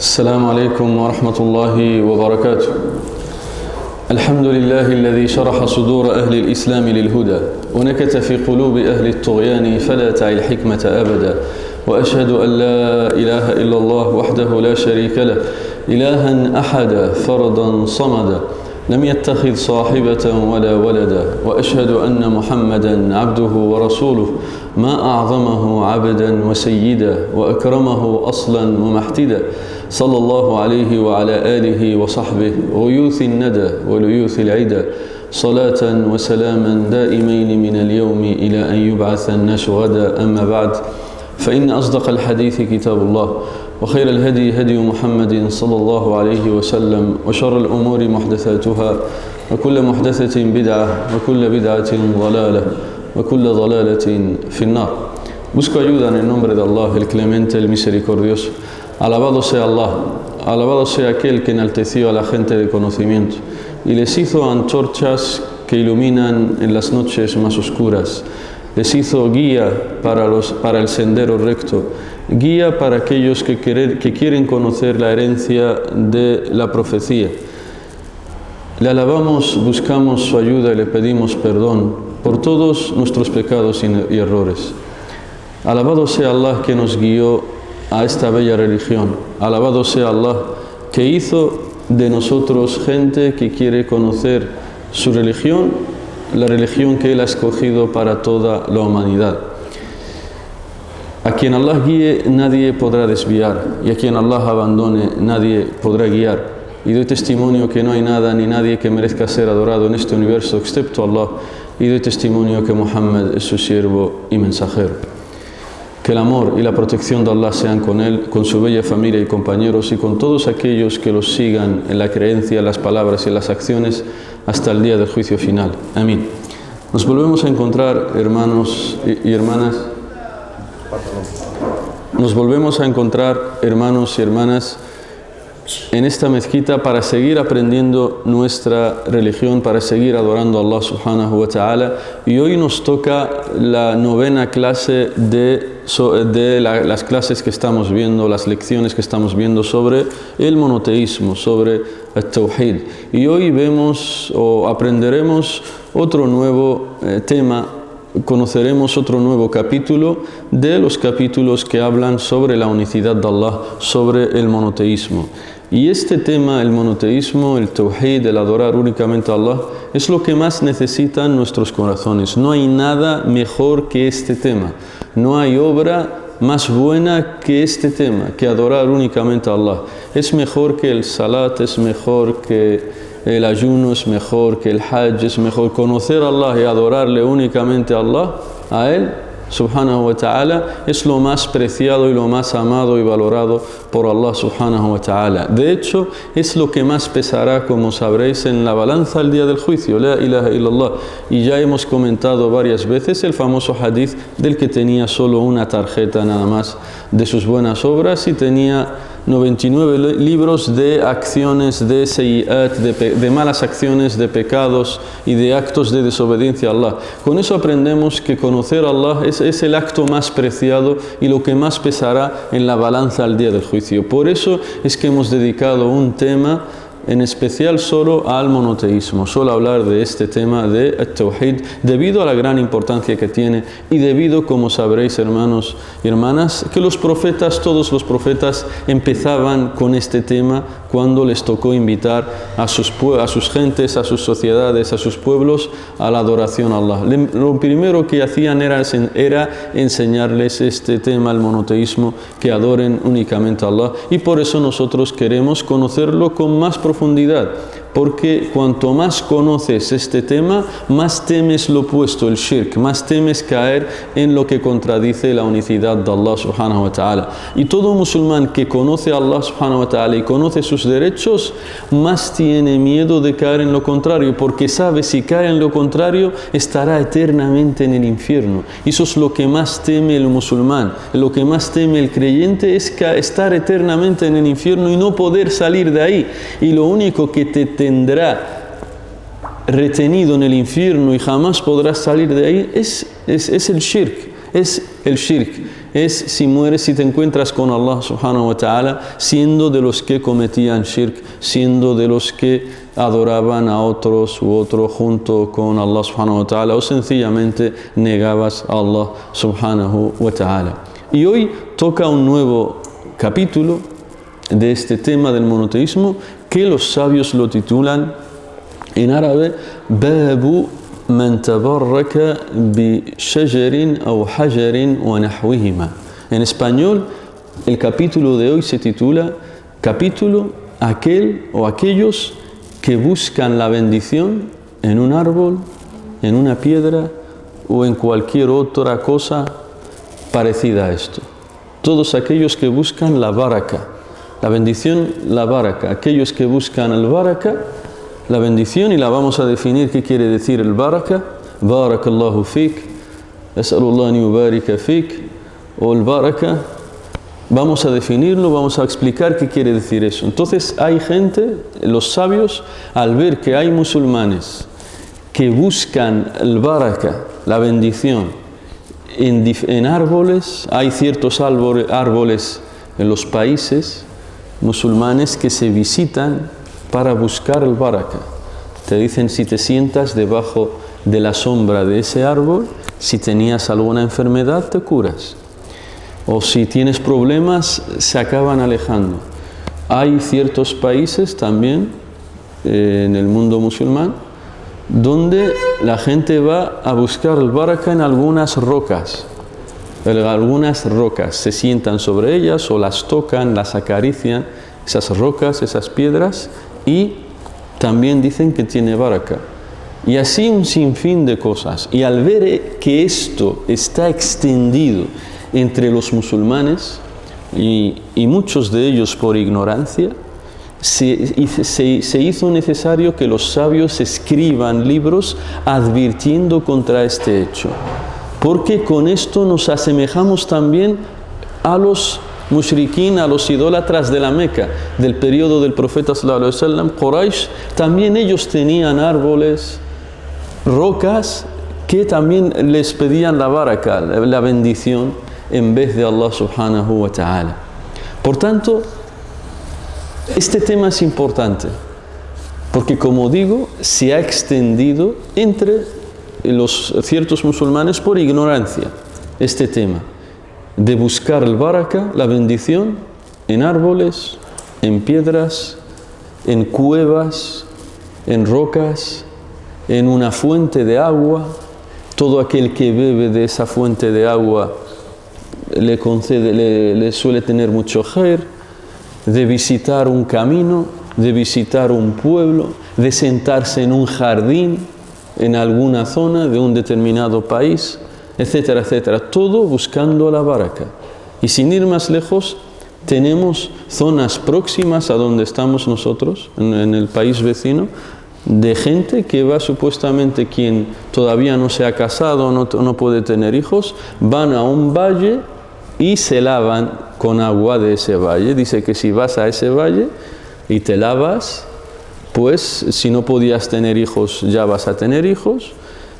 السلام عليكم ورحمة الله وبركاته. الحمد لله الذي شرح صدور أهل الإسلام للهدى ونكت في قلوب أهل الطغيان فلا تعي الحكمة أبدا، وأشهد أن لا إله إلا الله وحده لا شريك له إلها أحدا فردا صمدا لم يتخذ صاحبة ولا ولدا، وأشهد أن محمدا عبده ورسوله ما أعظمه عبدا وسيدا وأكرمه أصلا ومحتدا، صلى الله عليه وعلى آله وصحبه غيوث الندى وليوث العدا، صلاة وسلاما دائمين من اليوم إلى أن يبعث الناس غدا. أما بعد، فإن أصدق الحديث كتاب الله، وخير الهدي هدي محمد صلى الله عليه وسلم، وشر الأمور محدثاتها، وكل محدثة بدعة، وكل بدعة ضلالة، وكل ضلالة في النار. Busco ayuda en el nombre de Allah, el clemente, el misericordioso. Alabado sea Allah, alabado sea aquel que enalteció a la gente de conocimiento y les hizo antorchas que iluminan en las noches más oscuras. Les hizo guía para el sendero recto, guía para aquellos que quieren conocer la herencia de la profecía. Le alabamos, buscamos su ayuda y le pedimos perdón por todos nuestros pecados y errores. Alabado sea Allah que nos guió a esta bella religión. Alabado sea Allah que hizo de nosotros gente que quiere conocer su religión, la religión que Él ha escogido para toda la humanidad. A quien Allah guíe nadie podrá desviar, y a quien Allah abandone nadie podrá guiar. Y doy testimonio que no hay nada ni nadie que merezca ser adorado en este universo excepto Allah, y doy testimonio que Muhammad es su siervo y mensajero. Que el amor y la protección de Allah sean con él, con su bella familia y compañeros, y con todos aquellos que los sigan en la creencia, en las palabras y en las acciones hasta el día del juicio final. Amén. Nos volvemos a encontrar, hermanos y hermanas. Nos volvemos a encontrar, hermanos y hermanas, en esta mezquita para seguir aprendiendo nuestra religión, para seguir adorando a Allah subhanahu wa ta'ala. Y hoy nos toca la 9ª clase de las clases que estamos viendo, las lecciones que estamos viendo sobre el monoteísmo, sobre el tawhid. Y hoy vemos o aprenderemos otro nuevo tema, conoceremos otro nuevo capítulo de los capítulos que hablan sobre la unicidad de Allah, sobre el monoteísmo. Y este tema, el monoteísmo, el tawhid, el adorar únicamente a Allah, es lo que más necesitan nuestros corazones. No hay nada mejor que este tema. No hay obra más buena que este tema, que adorar únicamente a Allah. Es mejor que el salat, es mejor que el ayuno, es mejor que el hajj, es mejor conocer a Allah y adorarle únicamente a Allah, a Él subhanahu wa ta'ala, es lo más preciado y lo más amado y valorado por Allah subhanahu wa ta'ala. De hecho, es lo que más pesará, como sabréis, en la balanza al día del juicio, la ilaha illallah. Y ya hemos comentado varias veces el famoso hadith del que tenía solo una tarjeta nada más de sus buenas obras y tenía 99 libros de acciones, de sayyat, de malas acciones, de pecados y de actos de desobediencia a Allah. Con eso aprendemos que conocer a Allah es el acto más preciado y lo que más pesará en la balanza al día del juicio. Por eso es que hemos dedicado un tema en especial solo al monoteísmo, solo hablar de este tema de Tawhid, debido a la gran importancia que tiene y debido, como sabréis, hermanos y hermanas, que los profetas, todos los profetas empezaban con este tema cuando les tocó invitar a sus gentes, a sus sociedades, a sus pueblos a la adoración a Allah. Lo primero que hacían era enseñarles este tema, el monoteísmo, que adoren únicamente a Allah, y por eso nosotros queremos conocerlo con más profundidad, porque cuanto más conoces este tema, más temes lo opuesto, el shirk, más temes caer en lo que contradice la unicidad de Allah subhanahu wa ta'ala. Y todo musulmán que conoce a Allah subhanahu wa ta'ala y conoce sus derechos, más tiene miedo de caer en lo contrario, porque sabe si cae en lo contrario, estará eternamente en el infierno. Y eso es lo que más teme el musulmán, lo que más teme el creyente, es estar eternamente en el infierno y no poder salir de ahí. Y lo único que te tendrá retenido en el infierno y jamás podrás salir de ahí es el shirk, es el shirk. es si mueres, si te encuentras con Allah subhanahu wa ta'ala, siendo de los que cometían shirk, siendo de los que adoraban a otros u otro junto con Allah subhanahu wa ta'ala, o sencillamente negabas a Allah subhanahu wa ta'ala. Y hoy toca un nuevo capítulo de este tema del monoteísmo que los sabios lo titulan en árabe Babu man tabarraka bi shajarin aw hajarin wa nahwihima. En español, el capítulo de hoy se titula capítulo aquel o aquellos que buscan la bendición en un árbol, en una piedra o en cualquier otra cosa parecida a esto. Todos aquellos que buscan la baraka, la bendición, la baraka. Aquellos que buscan el baraka, la bendición, y la vamos a definir qué quiere decir el baraka. Barakallahu fik, as'alullah an yubarika fik, o el baraka. Vamos a definirlo, vamos a explicar qué quiere decir eso. Entonces hay gente, los sabios, al ver que hay musulmanes que buscan el baraka, la bendición, en árboles, hay ciertos árboles en los países musulmanes que se visitan para buscar el baraka. Te dicen si te sientas debajo de la sombra de ese árbol, si tenías alguna enfermedad te curas. O si tienes problemas, se acaban alejando. Hay ciertos países también en el mundo musulmán donde la gente va a buscar el baraka en algunas rocas. Algunas rocas se sientan sobre ellas o las tocan, las acarician, esas rocas, esas piedras, y también dicen que tiene baraka. Y así un sinfín de cosas. Y al ver que esto está extendido entre los musulmanes, y muchos de ellos por ignorancia, se hizo necesario que los sabios escriban libros advirtiendo contra este hecho. Porque con esto nos asemejamos también a los mushrikín, a los idólatras de la Meca, del periodo del profeta sallallahu alaihi wasallam, Quraysh. También ellos tenían árboles, rocas, que también les pedían la baraka, la bendición, en vez de Allah subhanahu wa ta'ala. Por tanto, este tema es importante, porque como digo, se ha extendido entre los ciertos musulmanes por ignorancia este tema de buscar el baraka, la bendición, en árboles, en piedras, en cuevas, en rocas, en una fuente de agua. Todo aquel que bebe de esa fuente de agua le suele tener mucho khair, de visitar un camino, de visitar un pueblo, de sentarse en un jardín en alguna zona de un determinado país, etcétera, etcétera. Todo buscando la baraka. Y sin ir más lejos, tenemos zonas próximas a donde estamos nosotros, en el país vecino, de gente que va supuestamente, quien todavía no se ha casado, no puede tener hijos, van a un valle y se lavan con agua de ese valle. Dice que si vas a ese valle y te lavas, pues si no podías tener hijos, ya vas a tener hijos.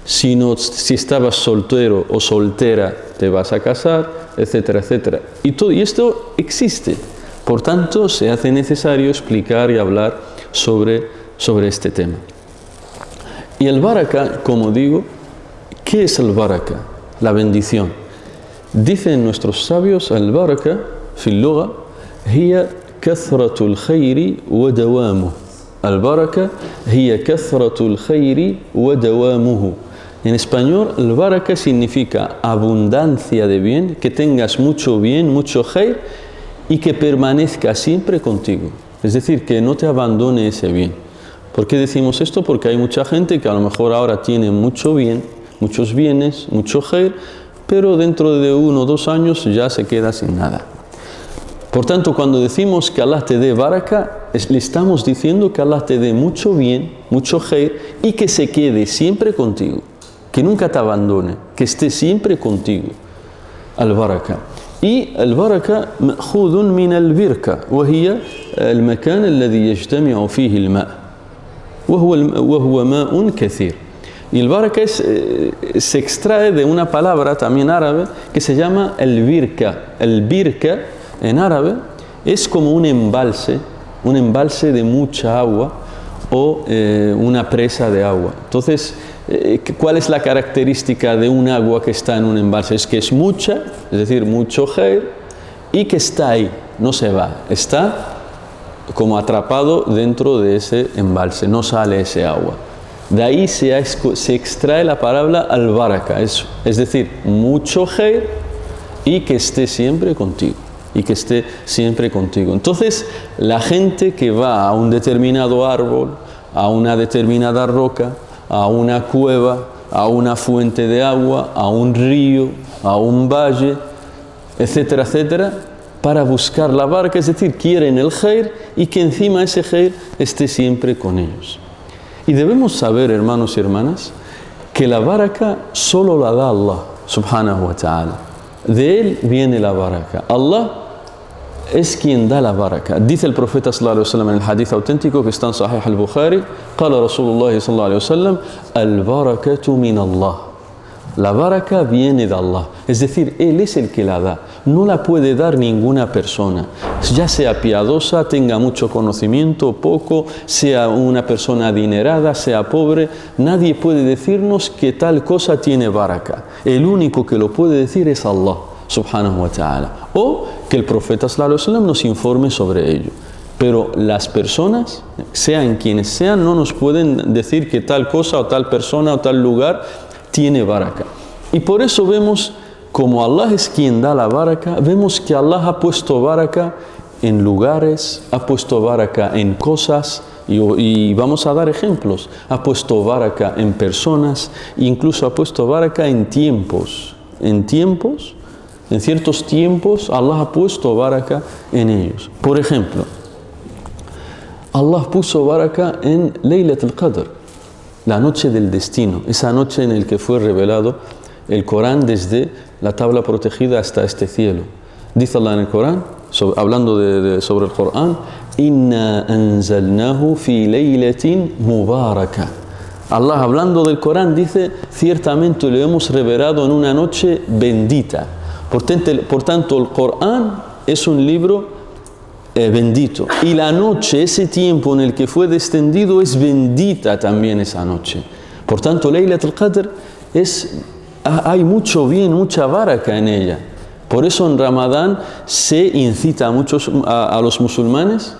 Si estabas soltero o soltera, te vas a casar, etcétera, etcétera. Y esto existe. Por tanto, se hace necesario explicar y hablar sobre este tema. Y el baraka, como digo, ¿qué es el baraka? La bendición. Dicen nuestros sabios, el baraka, fil lugha, hiya kathratul khayri wa dawamuhu. El baraka, hiya kathratul khayri wa dawamuhu. En español, el baraka significa abundancia de bien, que tengas mucho bien, mucho khair, y que permanezca siempre contigo. Es decir, que no te abandone ese bien. ¿Por qué decimos esto? Porque hay mucha gente que a lo mejor ahora tiene mucho bien, muchos bienes, mucho khair, pero dentro de 1 o 2 años ya se queda sin nada. Por tanto, cuando decimos que Allah te dé baraka, le estamos diciendo que Allah te dé mucho bien, mucho khair, y que se quede siempre contigo, que nunca te abandone, que esté siempre contigo. Al-baraka. Y el-baraka مأخوذ من البركة وهي المكان الذي يجتمع فيه الماء وهو ماء كثير. Y el baraka se extrae de una palabra también árabe que se llama el birka. El birka en árabe es como un embalse de mucha agua o una presa de agua. Entonces, ¿cuál es la característica de un agua que está en un embalse? Es que es mucha, es decir, mucho khair, y que está ahí, no se va, está como atrapado dentro de ese embalse, no sale ese agua. De ahí se extrae la palabra al-baraka, es decir, mucho khair y que esté siempre contigo. Entonces, la gente que va a un determinado árbol, a una determinada roca, a una cueva, a una fuente de agua, a un río, a un valle, etcétera, etcétera, para buscar la baraka, es decir, quieren el khair y que encima ese khair esté siempre con ellos. Y debemos saber, hermanos y hermanas, que la baraka solo la da Allah, subhanahu wa ta'ala. De Él viene la baraka. Allah es quien da la baraka. Dice el profeta sallallahu alaihi wasallam en el hadith auténtico que está en Sahih al-Bukhari, qala Rasulullah sallallahu alaihi wasallam, al-barakatu min Allah. La baraka viene de Allah, es decir, Él es el que la da, no la puede dar ninguna persona, ya sea piadosa, tenga mucho conocimiento, poco, sea una persona adinerada, sea pobre, nadie puede decirnos que tal cosa tiene baraka. El único que lo puede decir es Allah, subhanahu wa ta'ala, o que el profeta sallallahu alaihi wasallam nos informe sobre ello. Pero las personas, sean quienes sean, no nos pueden decir que tal cosa o tal persona o tal lugar tiene baraka. Y por eso vemos, como Allah es quien da la baraka, vemos que Allah ha puesto baraka en lugares, ha puesto baraka en cosas, y vamos a dar ejemplos. Ha puesto baraka en personas, incluso ha puesto baraka en tiempos. En ciertos tiempos, Allah ha puesto baraka en ellos. Por ejemplo, Allah puso baraka en Laylat al-Qadr, la noche del destino, esa noche en la que fue revelado el Corán desde la tabla protegida hasta este cielo. Dice Allah en el Corán, hablando sobre el Corán, Inna anzalnahu fi laylatin mubaraka. Allah, hablando del Corán, dice, ciertamente lo hemos revelado en una noche bendita. Por tanto, el Corán es un libro bendito. Y la noche, ese tiempo en el que fue descendido, es bendita también esa noche. Por tanto, Laylat al-Qadr hay mucho bien, mucha baraka en ella. Por eso en Ramadán se incita a los musulmanes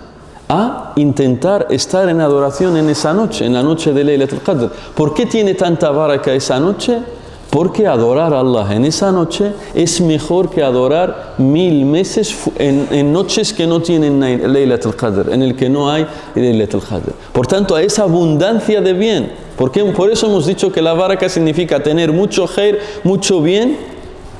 a intentar estar en adoración en esa noche, en la noche de Laylat al-Qadr. ¿Por qué tiene tanta baraka esa noche? Porque adorar a Allah en esa noche es mejor que adorar 1000 meses en noches que no tienen Laylat al-Qadr, en el que no hay Laylat al-Qadr. Por tanto, a esa abundancia de bien, por eso hemos dicho que la baraka significa tener mucho khair, mucho bien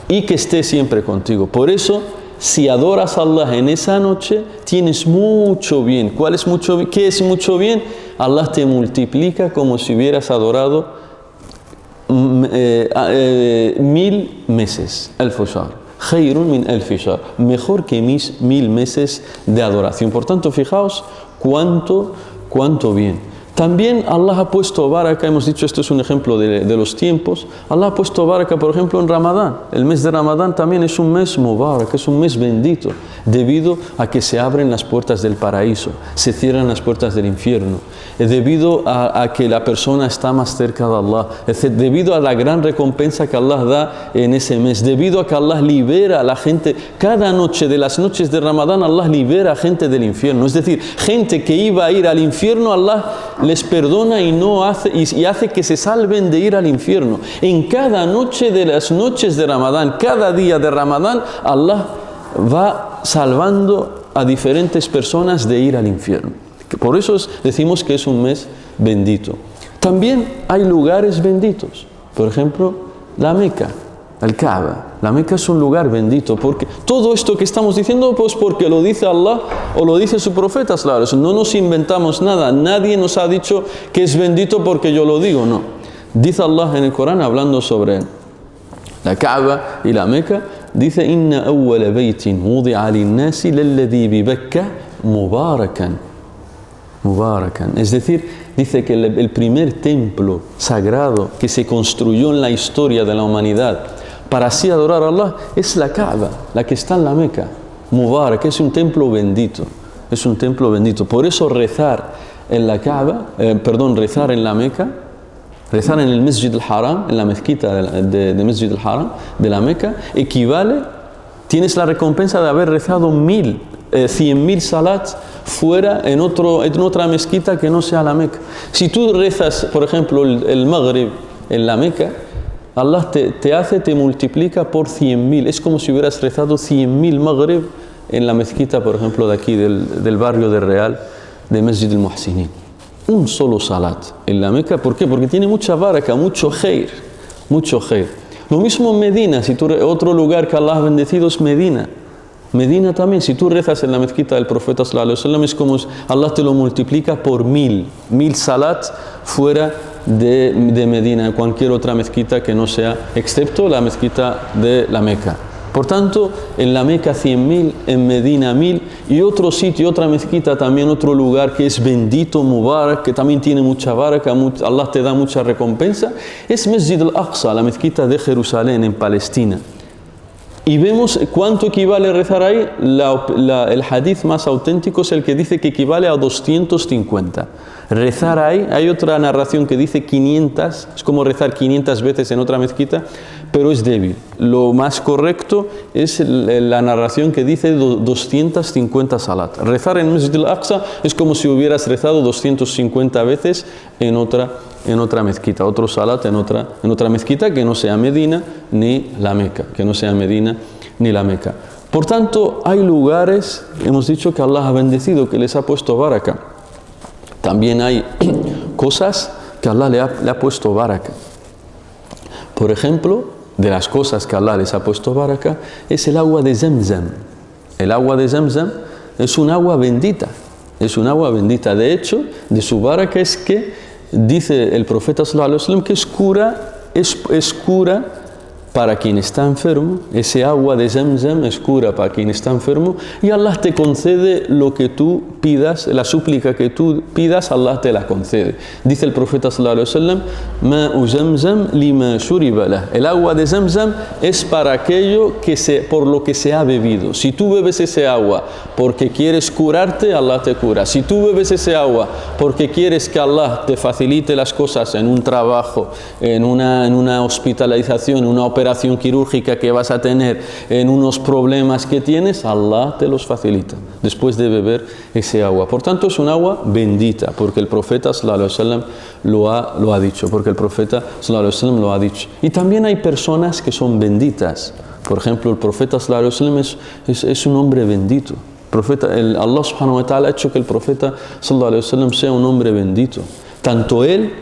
y que esté siempre contigo. Por eso, si adoras a Allah en esa noche, tienes mucho bien. ¿Cuál es mucho bien? ¿Qué es mucho bien? Allah te multiplica como si hubieras adorado 1000 meses, al-Fushar, khayrun min al-Fushar, mejor que 1000 meses de adoración. Por tanto, fijaos cuánto bien. También Allah ha puesto baraka, hemos dicho, esto es un ejemplo de los tiempos. Allah ha puesto baraka, por ejemplo, en Ramadán. El mes de Ramadán también es un mes mubarak, es un mes bendito, debido a que se abren las puertas del paraíso, se cierran las puertas del infierno, debido a que la persona está más cerca de Allah, debido a la gran recompensa que Allah da en ese mes, debido a que Allah libera a la gente. Cada noche de las noches de Ramadán, Allah libera a gente del infierno. Es decir, gente que iba a ir al infierno, Allah les perdona y hace que se salven de ir al infierno. En cada noche de las noches de Ramadán, cada día de Ramadán, Allah va salvando a diferentes personas de ir al infierno. Por eso decimos que es un mes bendito. También hay lugares benditos. Por ejemplo, la Meca, el Kaaba. La Meca es un lugar bendito. Porque todo esto que estamos diciendo, pues porque lo dice Allah o lo dice su profeta. Claro, no nos inventamos nada. Nadie nos ha dicho que es bendito porque yo lo digo, no. Dice Allah en el Corán, hablando sobre la Kaaba y la Meca, dice: Inna awwala baytin wudi'a lin-nasi lalladhi bi Bakka mubarakan. Es decir, dice que el primer templo sagrado que se construyó en la historia de la humanidad para así adorar a Allah es la Kaaba, la que está en la Meca. Mubarak, es un templo bendito. Es un templo bendito. Por eso rezar en la Kaaba, rezar en la Meca, rezar en el Masjid al-Haram, en la mezquita de Masjid al-Haram, de la Meca, equivale, tienes la recompensa de haber rezado 100.000 salats fuera en otra mezquita que no sea la Meca. Si tú rezas, por ejemplo, el Maghrib en la Meca, Allah te multiplica por 100.000. Es como si hubieras rezado 100.000 Maghrib en la mezquita, por ejemplo, de aquí, del barrio de Real, de Masjid al-Muhsinin. Un solo salat en la Meca. ¿Por qué? Porque tiene mucha baraka, mucho khair, mucho khair. Lo mismo en Medina, otro lugar que Allah ha bendecido es Medina. Medina también, si tú rezas en la mezquita del profeta sallallahu alaihi wasallam, es como Allah te lo multiplica por 1.000 salats fuera de Medina, en cualquier otra mezquita que no sea, excepto la mezquita de la Meca. Por tanto, en la Meca 100.000, en Medina 1.000, y otro sitio, otra mezquita también, otro lugar que es bendito, Mubarak, que también tiene mucha baraka, Allah te da mucha recompensa, es Masjid al-Aqsa, la mezquita de Jerusalén en Palestina. Y vemos cuánto equivale rezar ahí. El hadith más auténtico es el que dice que equivale a 250. Rezar ahí, hay otra narración que dice 500, es como rezar 500 veces en otra mezquita, pero es débil. Lo más correcto es la narración que dice 250 salat. Rezar en Masjid al-Aqsa es como si hubieras rezado 250 veces en otra mezquita, otro salat en otra mezquita que no sea Medina ni la Meca, que no sea Medina ni la Meca. Por tanto, hay lugares, hemos dicho que Allah ha bendecido, que les ha puesto baraka. También hay cosas que Allah le ha puesto baraka. Por ejemplo, de las cosas que Allah les ha puesto baraka es el agua de Zamzam. El agua de Zamzam es un agua bendita. Es un agua bendita. De hecho, de su baraka es que dice el profeta sallallahu alaihi wasallam que es cura para quien está enfermo. Ese agua de Zamzam es cura para quien está enfermo, y Allah te concede lo que tú pidas, la súplica que tú pidas, Allah te la concede. Dice el profeta sallallahu alaihi wasallam: Ma'u Zamzam lima shuriba lah. El agua de Zamzam es para aquello por lo que se ha bebido. Si tú bebes ese agua porque quieres curarte, Allah te cura. Si tú bebes ese agua porque quieres que Allah te facilite las cosas en un trabajo, en una hospitalización, en una operación quirúrgica que vas a tener, en unos problemas que tienes, Allah te los facilita después de beber ese agua. Por tanto, es un agua bendita, porque el profeta sallallahu alaihi wasallam lo ha dicho, porque el profeta sallallahu alaihi wasallam lo ha dicho. Y también hay personas que son benditas. Por ejemplo, el profeta sallallahu alaihi wasallam es un hombre bendito. Allah subhanahu wa ta'ala ha hecho que el profeta sallallahu alaihi wasallam sea un hombre bendito. Tanto él,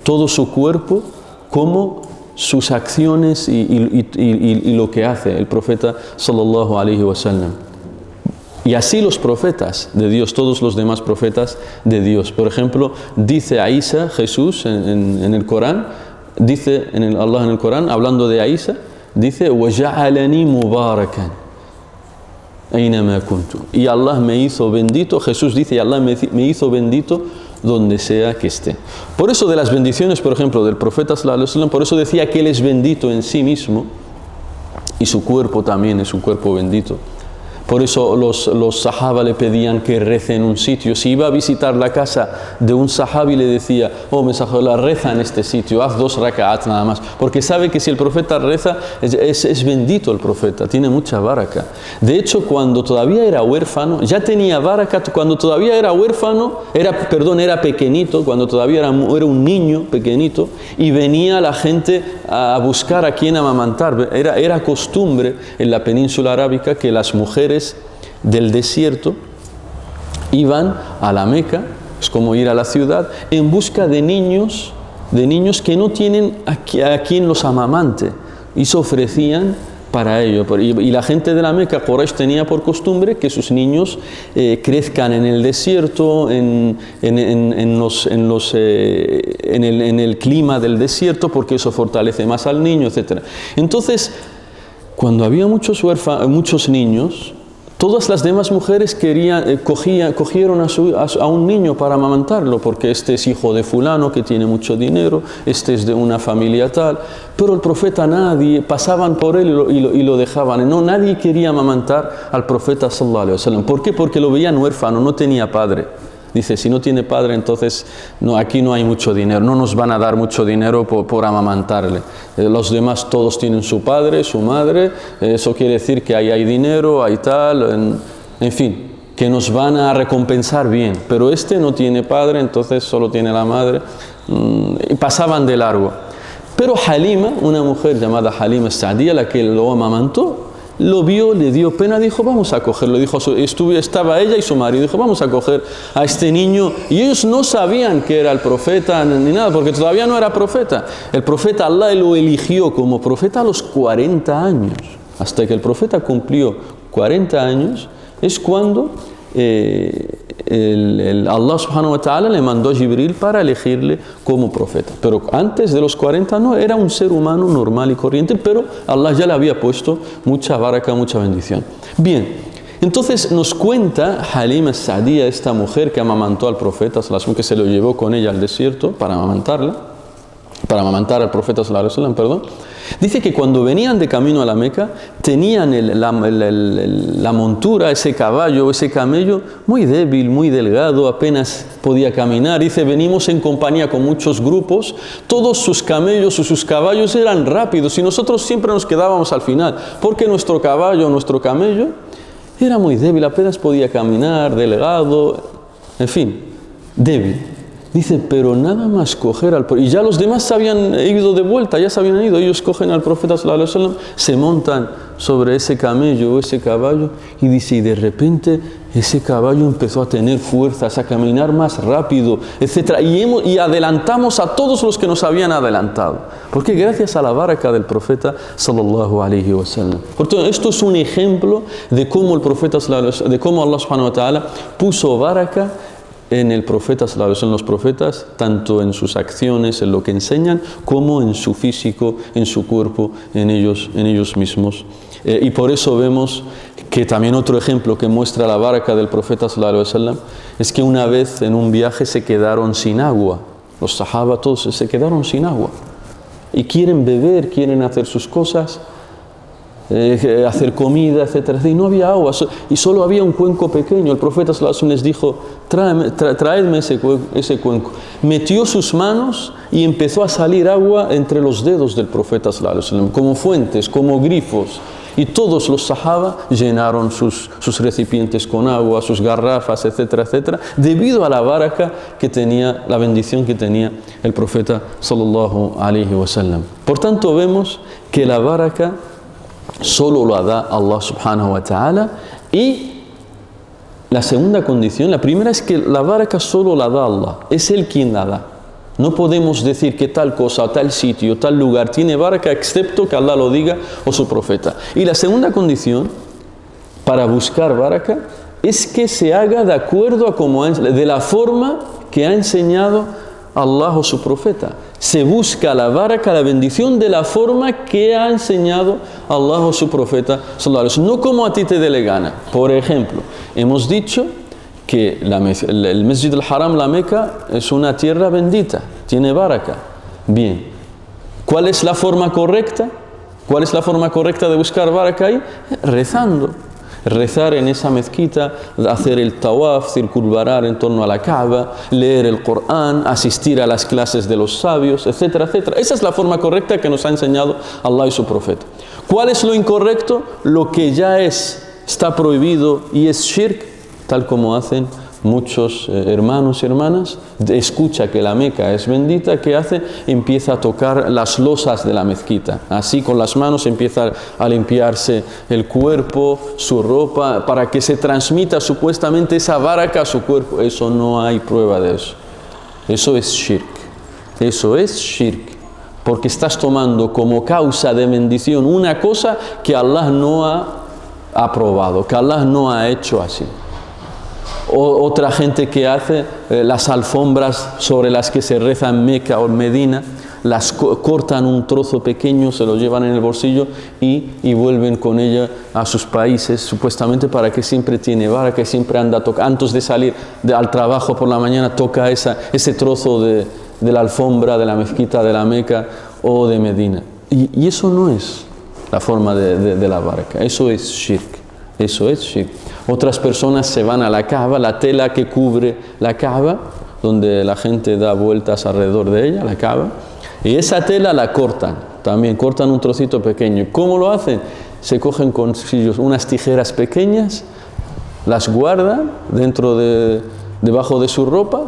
todo su cuerpo, como sus acciones y lo que hace el profeta sallallahu alaihi wasallam. Y así los profetas de Dios, todos los demás profetas de Dios. Por ejemplo, dice a Isa, Jesús en el Corán, dice Allah en el Corán, hablando de Isa, dice: وَجَعَلَنِي مُبَارَكًا أَيْنَمَا كُنْتُ. Y Allah me hizo bendito, Jesús dice, y Allah me hizo bendito donde sea que esté. Por eso, de las bendiciones, por ejemplo, del profeta sallallahu alaihi wasallam, por eso decía que él es bendito en sí mismo, y su cuerpo también es un cuerpo bendito. Por eso los sahaba le pedían que rece en un sitio. Si iba a visitar la casa de un sahabi, le decía: oh mensajero, reza en este sitio, haz 2 raka'at nada más, porque sabe que si el profeta reza, es bendito el profeta, tiene mucha baraka. De hecho, cuando todavía era huérfano, ya tenía baraka. Cuando todavía era huérfano, era pequeñito, cuando todavía era un niño pequeñito, y venía la gente a buscar a quien amamantar. Era costumbre en la península arábica que las mujeres del desierto iban a la Meca, es como ir a la ciudad, en busca de niños que no tienen a quien los amamante, y se ofrecían para ello. Y la gente de la Meca, Quraysh, tenía por costumbre que sus niños crezcan en el desierto, en el clima del desierto, porque eso fortalece más al niño, etc. Entonces, cuando había muchos niños, Todas las demás mujeres cogieron a un niño para amamantarlo, porque este es hijo de fulano que tiene mucho dinero, este es de una familia tal, pero el profeta nadie, pasaban por él y lo dejaban. No, nadie quería amamantar al profeta sallallahu alaihi wasallam. ¿Por qué? Porque lo veían huérfano, no tenía padre. Dice, si no tiene padre, entonces aquí no hay mucho dinero, no nos van a dar mucho dinero por amamantarle. Los demás todos tienen su padre, su madre, eso quiere decir que ahí hay dinero, hay tal, en fin, que nos van a recompensar bien. Pero este no tiene padre, entonces solo tiene la madre, y pasaban de largo. Pero Halima, una mujer llamada Halima Sa'diyya, la que lo amamantó, lo vio, le dio pena, dijo, vamos a cogerlo. Dijo, estaba ella y su marido, dijo, vamos a coger a este niño. Y ellos no sabían que era el profeta ni nada, porque todavía no era profeta. El profeta, Allah lo eligió como profeta a los 40 años. Hasta que el profeta cumplió 40 años, es cuando Allah subhanahu wa ta'ala le mandó a Jibril para elegirle como profeta. Pero antes de los 40 no, era un ser humano normal y corriente, pero Allah ya le había puesto mucha baraka, mucha bendición. Bien, entonces nos cuenta Halima Sa'diyya, esta mujer que amamantó al profeta, que se lo llevó con ella al desierto para amamantar al profeta sallallahu alaihi wasallam, perdón. Dice que cuando venían de camino a la Meca, tenían la montura, ese caballo, ese camello, muy débil, muy delgado, apenas podía caminar. Dice, venimos en compañía con muchos grupos, todos sus camellos o sus caballos eran rápidos y nosotros siempre nos quedábamos al final, porque nuestro caballo, nuestro camello, era muy débil, apenas podía caminar, delgado, en fin, débil. Dice, pero nada más coger al profeta, y ya los demás se habían ido de vuelta, ya se habían ido, ellos cogen al profeta sallallahu alaihi wasallam, se montan sobre ese camello o ese caballo, y dice, y de repente ese caballo empezó a tener fuerzas, a caminar más rápido, etc. Y adelantamos a todos los que nos habían adelantado. Porque gracias a la baraka del profeta sallallahu alaihi wasallam. Por tanto, esto es un ejemplo de cómo el profeta de cómo Allah subhanahu wa ta'ala puso baraka en el profeta, en los profetas, tanto en sus acciones, en lo que enseñan, como en su físico, en su cuerpo, en ellos mismos. Y por eso vemos que también otro ejemplo que muestra la baraka del profeta es que una vez en un viaje se quedaron sin agua. Los sahaba todos se quedaron sin agua. Y quieren beber, quieren hacer sus cosas, hacer comida, etc. Y no había agua, y solo había un cuenco pequeño. El profeta les dijo, traedme ese cuenco. Metió sus manos y empezó a salir agua entre los dedos del profeta, como fuentes, como grifos. Y todos los sahaba llenaron sus recipientes con agua, sus garrafas, etcétera, etcétera, debido a la baraka que tenía, la bendición que tenía el profeta sallallahu alaihi wasallam. Por tanto, vemos que la baraka solo lo da Allah subhanahu wa ta'ala. Y la segunda condición, la primera es que la baraka solo la da Allah, es Él quien la da. No podemos decir que tal cosa, tal sitio, tal lugar tiene baraka excepto que Allah lo diga o su profeta. Y la segunda condición para buscar baraka es que se haga de acuerdo a de la forma que ha enseñado Allah o su profeta. Se busca la baraka, la bendición, de la forma que ha enseñado Allah o su profeta, no como a ti te dé la gana. Por ejemplo, hemos dicho que el Masjid al-Haram, la Meca, es una tierra bendita, tiene baraka. Bien, ¿cuál es la forma correcta? ¿Cuál es la forma correcta de buscar baraka ahí? Rezando. Rezar en esa mezquita, hacer el tawaf, circunvalar en torno a la Kaaba, leer el Corán, asistir a las clases de los sabios, etcétera, etcétera. Esa es la forma correcta que nos ha enseñado Allah y su profeta. ¿Cuál es lo incorrecto? Lo que ya está prohibido y es shirk, tal como hacen muchos hermanos y hermanas. Escucha que la Meca es bendita, ¿qué hace? Empieza a tocar las losas de la mezquita. Así con las manos empieza a limpiarse el cuerpo, su ropa, para que se transmita supuestamente esa baraka a su cuerpo. Eso no hay prueba de eso. Eso es shirk. Eso es shirk. Porque estás tomando como causa de bendición una cosa que Allah no ha aprobado, que Allah no ha hecho así. Otra gente que hace las alfombras sobre las que se reza en Meca o en Medina, las cortan un trozo pequeño, se lo llevan en el bolsillo y vuelven con ella a sus países, supuestamente para que siempre tiene vara, que siempre anda antes de salir al trabajo por la mañana, toca ese trozo de la alfombra de la mezquita de la Meca o de Medina. Y eso no es la forma de la barca, eso es shirk. Eso es shirk. Otras personas se van a la Kaaba, la tela que cubre la Kaaba, donde la gente da vueltas alrededor de ella, la Kaaba, y esa tela la cortan, también cortan un trocito pequeño. ¿Cómo lo hacen? Se cogen con cuchillos unas tijeras pequeñas, las guardan debajo de su ropa,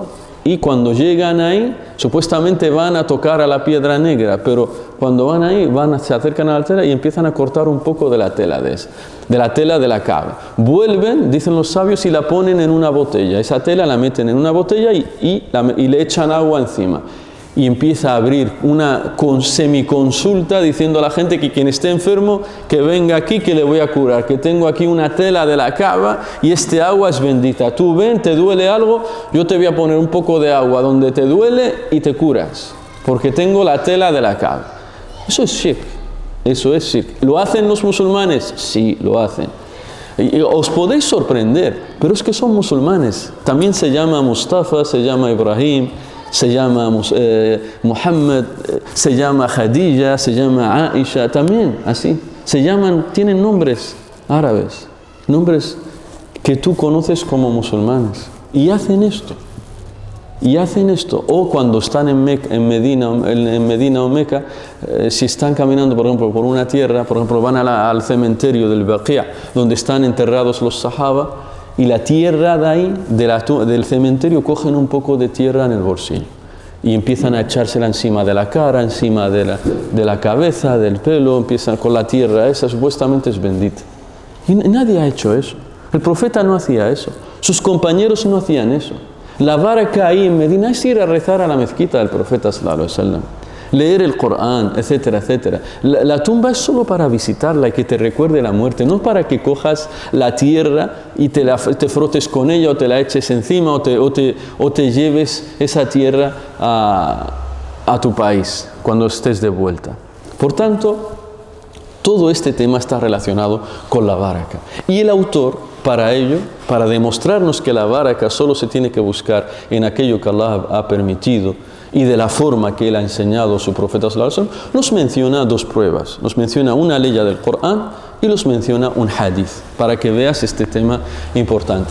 y cuando llegan ahí, supuestamente van a tocar a la piedra negra, pero cuando van ahí, se acercan a la tela y empiezan a cortar un poco de la tela de la tela de la Kaaba. Vuelven, dicen los sabios, y la ponen en una botella. Esa tela la meten en una botella y le echan agua encima. Y empieza a abrir una semiconsulta diciendo a la gente que quien esté enfermo, que venga aquí, que le voy a curar, que tengo aquí una tela de la Kaaba y este agua es bendita. Tú ven, te duele algo, yo te voy a poner un poco de agua donde te duele y te curas, porque tengo la tela de la Kaaba. Eso es shirk, eso es shirk. ¿Lo hacen los musulmanes? Sí, lo hacen. Y os podéis sorprender, pero es que son musulmanes. También se llama Mustafa, se llama Ibrahim, se llama Muhammad, se llama Khadija, se llama Aisha, también así. Tienen nombres árabes, nombres que tú conoces como musulmanes. Y hacen esto. O cuando están en Medina o Meca, si están caminando, por ejemplo, por una tierra, por ejemplo, van al cementerio del Baqi', donde están enterrados los sahaba, y la tierra de ahí, del cementerio, cogen un poco de tierra en el bolsillo y empiezan a echársela encima de la cara, encima de la cabeza, del pelo, empiezan con la tierra esa, supuestamente es bendita. Y nadie ha hecho eso. El profeta no hacía eso. Sus compañeros no hacían eso. La baraka ahí en Medina es ir a rezar a la mezquita del profeta sallallahu alaihi wasallam, leer el Corán, etcétera, etcétera. La tumba es solo para visitarla y que te recuerde la muerte, no para que cojas la tierra y te frotes con ella o te la eches encima o te lleves esa tierra a tu país cuando estés de vuelta. Por tanto, todo este tema está relacionado con la baraka. Y el autor, para ello, para demostrarnos que la baraka solo se tiene que buscar en aquello que Allah ha permitido y de la forma que Él ha enseñado a su profeta sallallahu alaihi wasallam, nos menciona dos pruebas. Nos menciona una ley del Corán y nos menciona un hadith, para que veas este tema importante.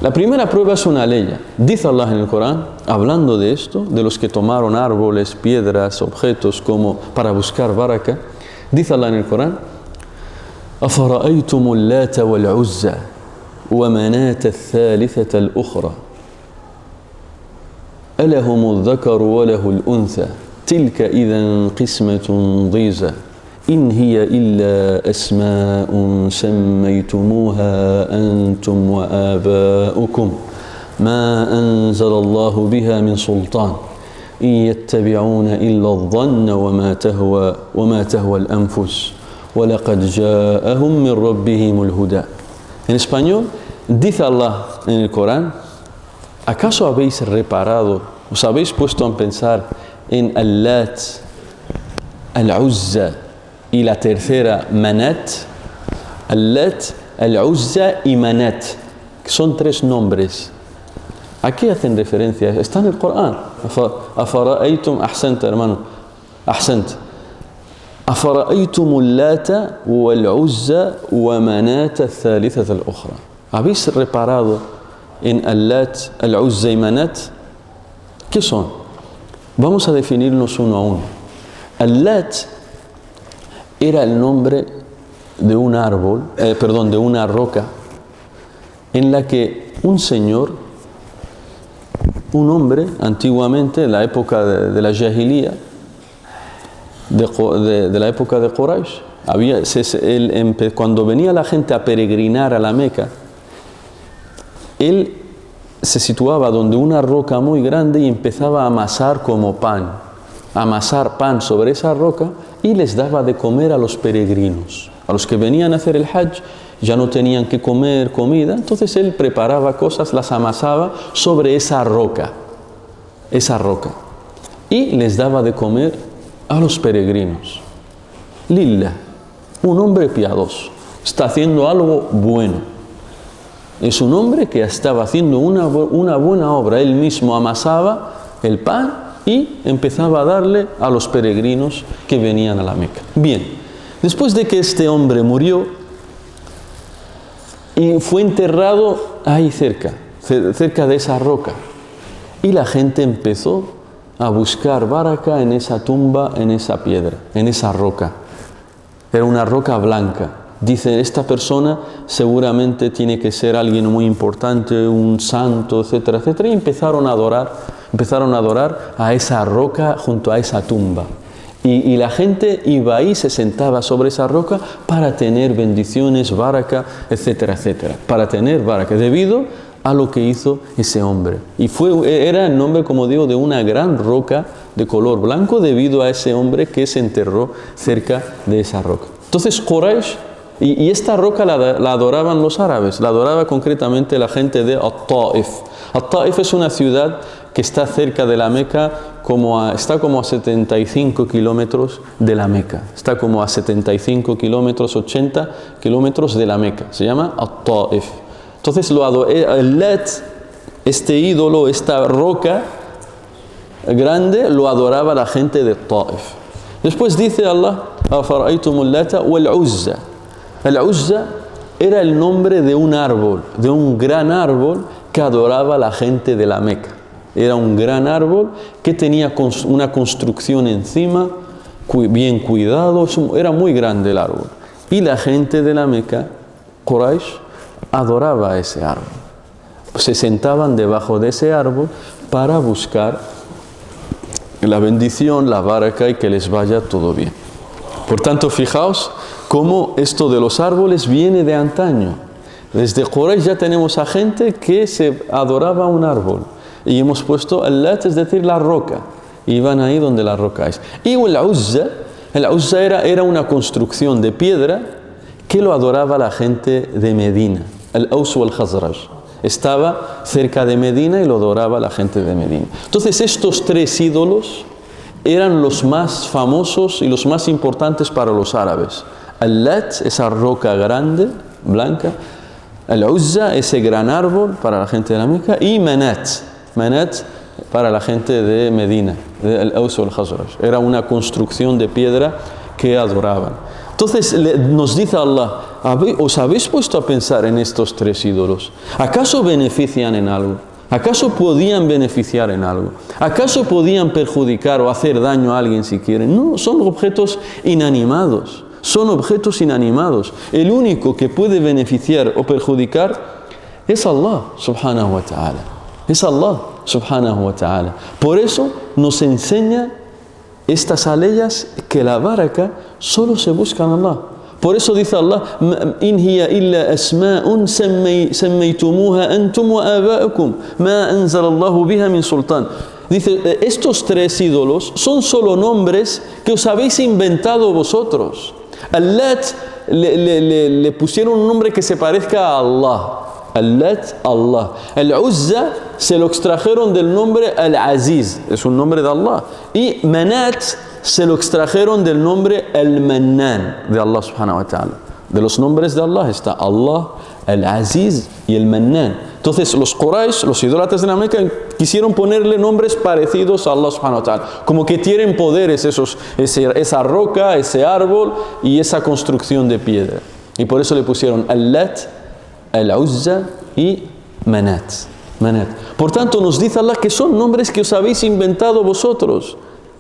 La primera prueba es una ley. Dice Allah en el Corán, hablando de esto, de los que tomaron árboles, piedras, objetos como para buscar baraka, dice Allah en el Corán, أَفَرَأَيْتُمُ اللَّاتَ وَالْعُزَّى وَمَنَاةَ الثَّالِثَةَ الْأُخْرَى أَلَهُمُ الذَّكَرُ وَلَهُ الْأُنْثَى تِلْكَ إِذًا قِسْمَةٌ ضِيزَى إِنْ هِيَ إِلَّا أَسْمَاءٌ سَمَّيْتُمُوهَا أَنْتُمْ وَآبَاؤُكُمْ مَا أَنْزَلَ اللَّهُ بِهَا مِنْ سُلْطَانٍ إِنْ يَتَّبِعُونَ إِلَّا الظَّنَّ وَمَا تَهْوَى الْأَنْفُسُ وَلَقَدْ جَاءَهُمْ مِنْ رَبِّهِمُ الْهُدَى. En español, dice Allah en el Corán, ¿acaso habéis reparado, os habéis puesto a pensar en Al-Lat, Al-Uzza y la tercera Manat? Al-Lat, Al-Uzza y Manat, que son tres nombres. ¿A qué hacen referencia? Está en el Corán. Afara'aytum, ahsanta hermano, ahsanta. أفرأيتم اللات والعزى ومناة الثالثة الأخرى. ¿Habéis reparado en Al-Lat, Al-Uzza y Manat? ¿Qué son? Vamos a definirlos uno a uno. Al-Lat era el nombre de un árbol, de una roca, en la que un señor, un hombre, antiguamente, en la época de la Jahiliya, de la época de Quraysh, cuando venía la gente a peregrinar a la Meca, él se situaba donde una roca muy grande y empezaba a amasar como pan, amasar pan sobre esa roca y les daba de comer a los peregrinos. A los que venían a hacer el Hajj ya no tenían que comer comida, entonces él preparaba cosas, las amasaba sobre esa roca, y les daba de comer a los peregrinos. Lillah, un hombre piadoso, está haciendo algo bueno. Es un hombre que estaba haciendo una buena obra. Él mismo amasaba el pan y empezaba a darle a los peregrinos que venían a la Meca. Bien, después de que este hombre murió y fue enterrado ahí cerca de esa roca, y la gente empezó a buscar baraka en esa tumba, en esa piedra, en esa roca. Era una roca blanca. Dice, esta persona seguramente tiene que ser alguien muy importante, un santo, etcétera, etcétera. Y empezaron a adorar a esa roca junto a esa tumba. Y la gente iba ahí, se sentaba sobre esa roca para tener bendiciones, baraka, etcétera, etcétera. Para tener baraka, debido a lo que hizo ese hombre. Y era el nombre, como digo, de una gran roca de color blanco debido a ese hombre que se enterró cerca de esa roca. Entonces Quraysh, y esta roca la adoraban los árabes, la adoraba concretamente la gente de At-Taif. At-Taif es una ciudad que está cerca de la Meca, está como a 75 kilómetros de la Meca. Está como a 75 kilómetros, 80 kilómetros de la Meca. Se llama At-Taif. Entonces el Lat, este ídolo, esta roca grande, lo adoraba la gente de Taif. Después dice Allah, afara'aytumul lata wal uzza. El Uzza era el nombre de un árbol, de un gran árbol que adoraba la gente de la Meca. Era un gran árbol que tenía una construcción encima, bien cuidado, era muy grande el árbol. Y la gente de la Meca, Quraysh, adoraba ese árbol. Se sentaban debajo de ese árbol para buscar la bendición, la baraka y que les vaya todo bien. Por tanto, fijaos cómo esto de los árboles viene de antaño. Desde Quraysh ya tenemos a gente que se adoraba un árbol. Y hemos puesto el Lat, es decir, la roca. Y van ahí donde la roca es. Y el Uzza era una construcción de piedra que lo adoraba la gente de Medina. El Aus wal Khazraj. Estaba cerca de Medina y lo adoraba la gente de Medina. Entonces estos tres ídolos eran los más famosos y los más importantes para los árabes. El Lat, esa roca grande, blanca. El Uzza, ese gran árbol para la gente de la Meca. Y Manat para la gente de Medina, del Aus wal Khazraj. Era una construcción de piedra que adoraban. Entonces nos dice Allah, ¿os habéis puesto a pensar en estos tres ídolos? ¿Acaso benefician en algo? ¿Acaso podían beneficiar en algo? ¿Acaso podían perjudicar o hacer daño a alguien si quieren? No, son objetos inanimados. Son objetos inanimados. El único que puede beneficiar o perjudicar es Allah subhanahu wa ta'ala. Es Allah subhanahu wa ta'ala. Por eso nos enseña estas aleyas que la baraka solo se busca en Allah. Por eso dice Allah, in hiya illa asma'un sammaytumuha antum wa aba'ukum ma anzala Allahu biha min sultan. Dice, estos tres ídolos son solo nombres que os habéis inventado vosotros. Al Lat le pusieron un nombre que se parezca a Allah. Al-Lat, Allah. El Uzza se lo extrajeron del nombre Al-Aziz, es un nombre de Allah. Y Manat se lo extrajeron del nombre Al-Mannan de Allah subhanahu wa ta'ala. De los nombres de Allah está Allah, Al-Aziz y El-Mannan. Entonces los Quraysh, los idólatras de la Meca, quisieron ponerle nombres parecidos a Allah subhanahu wa ta'ala. Como que tienen poderes esa roca, ese árbol y esa construcción de piedra. Y por eso le pusieron Al-Lat, Al-Uzza y Manat. Por tanto nos dice Allah que son nombres que os habéis inventado vosotros.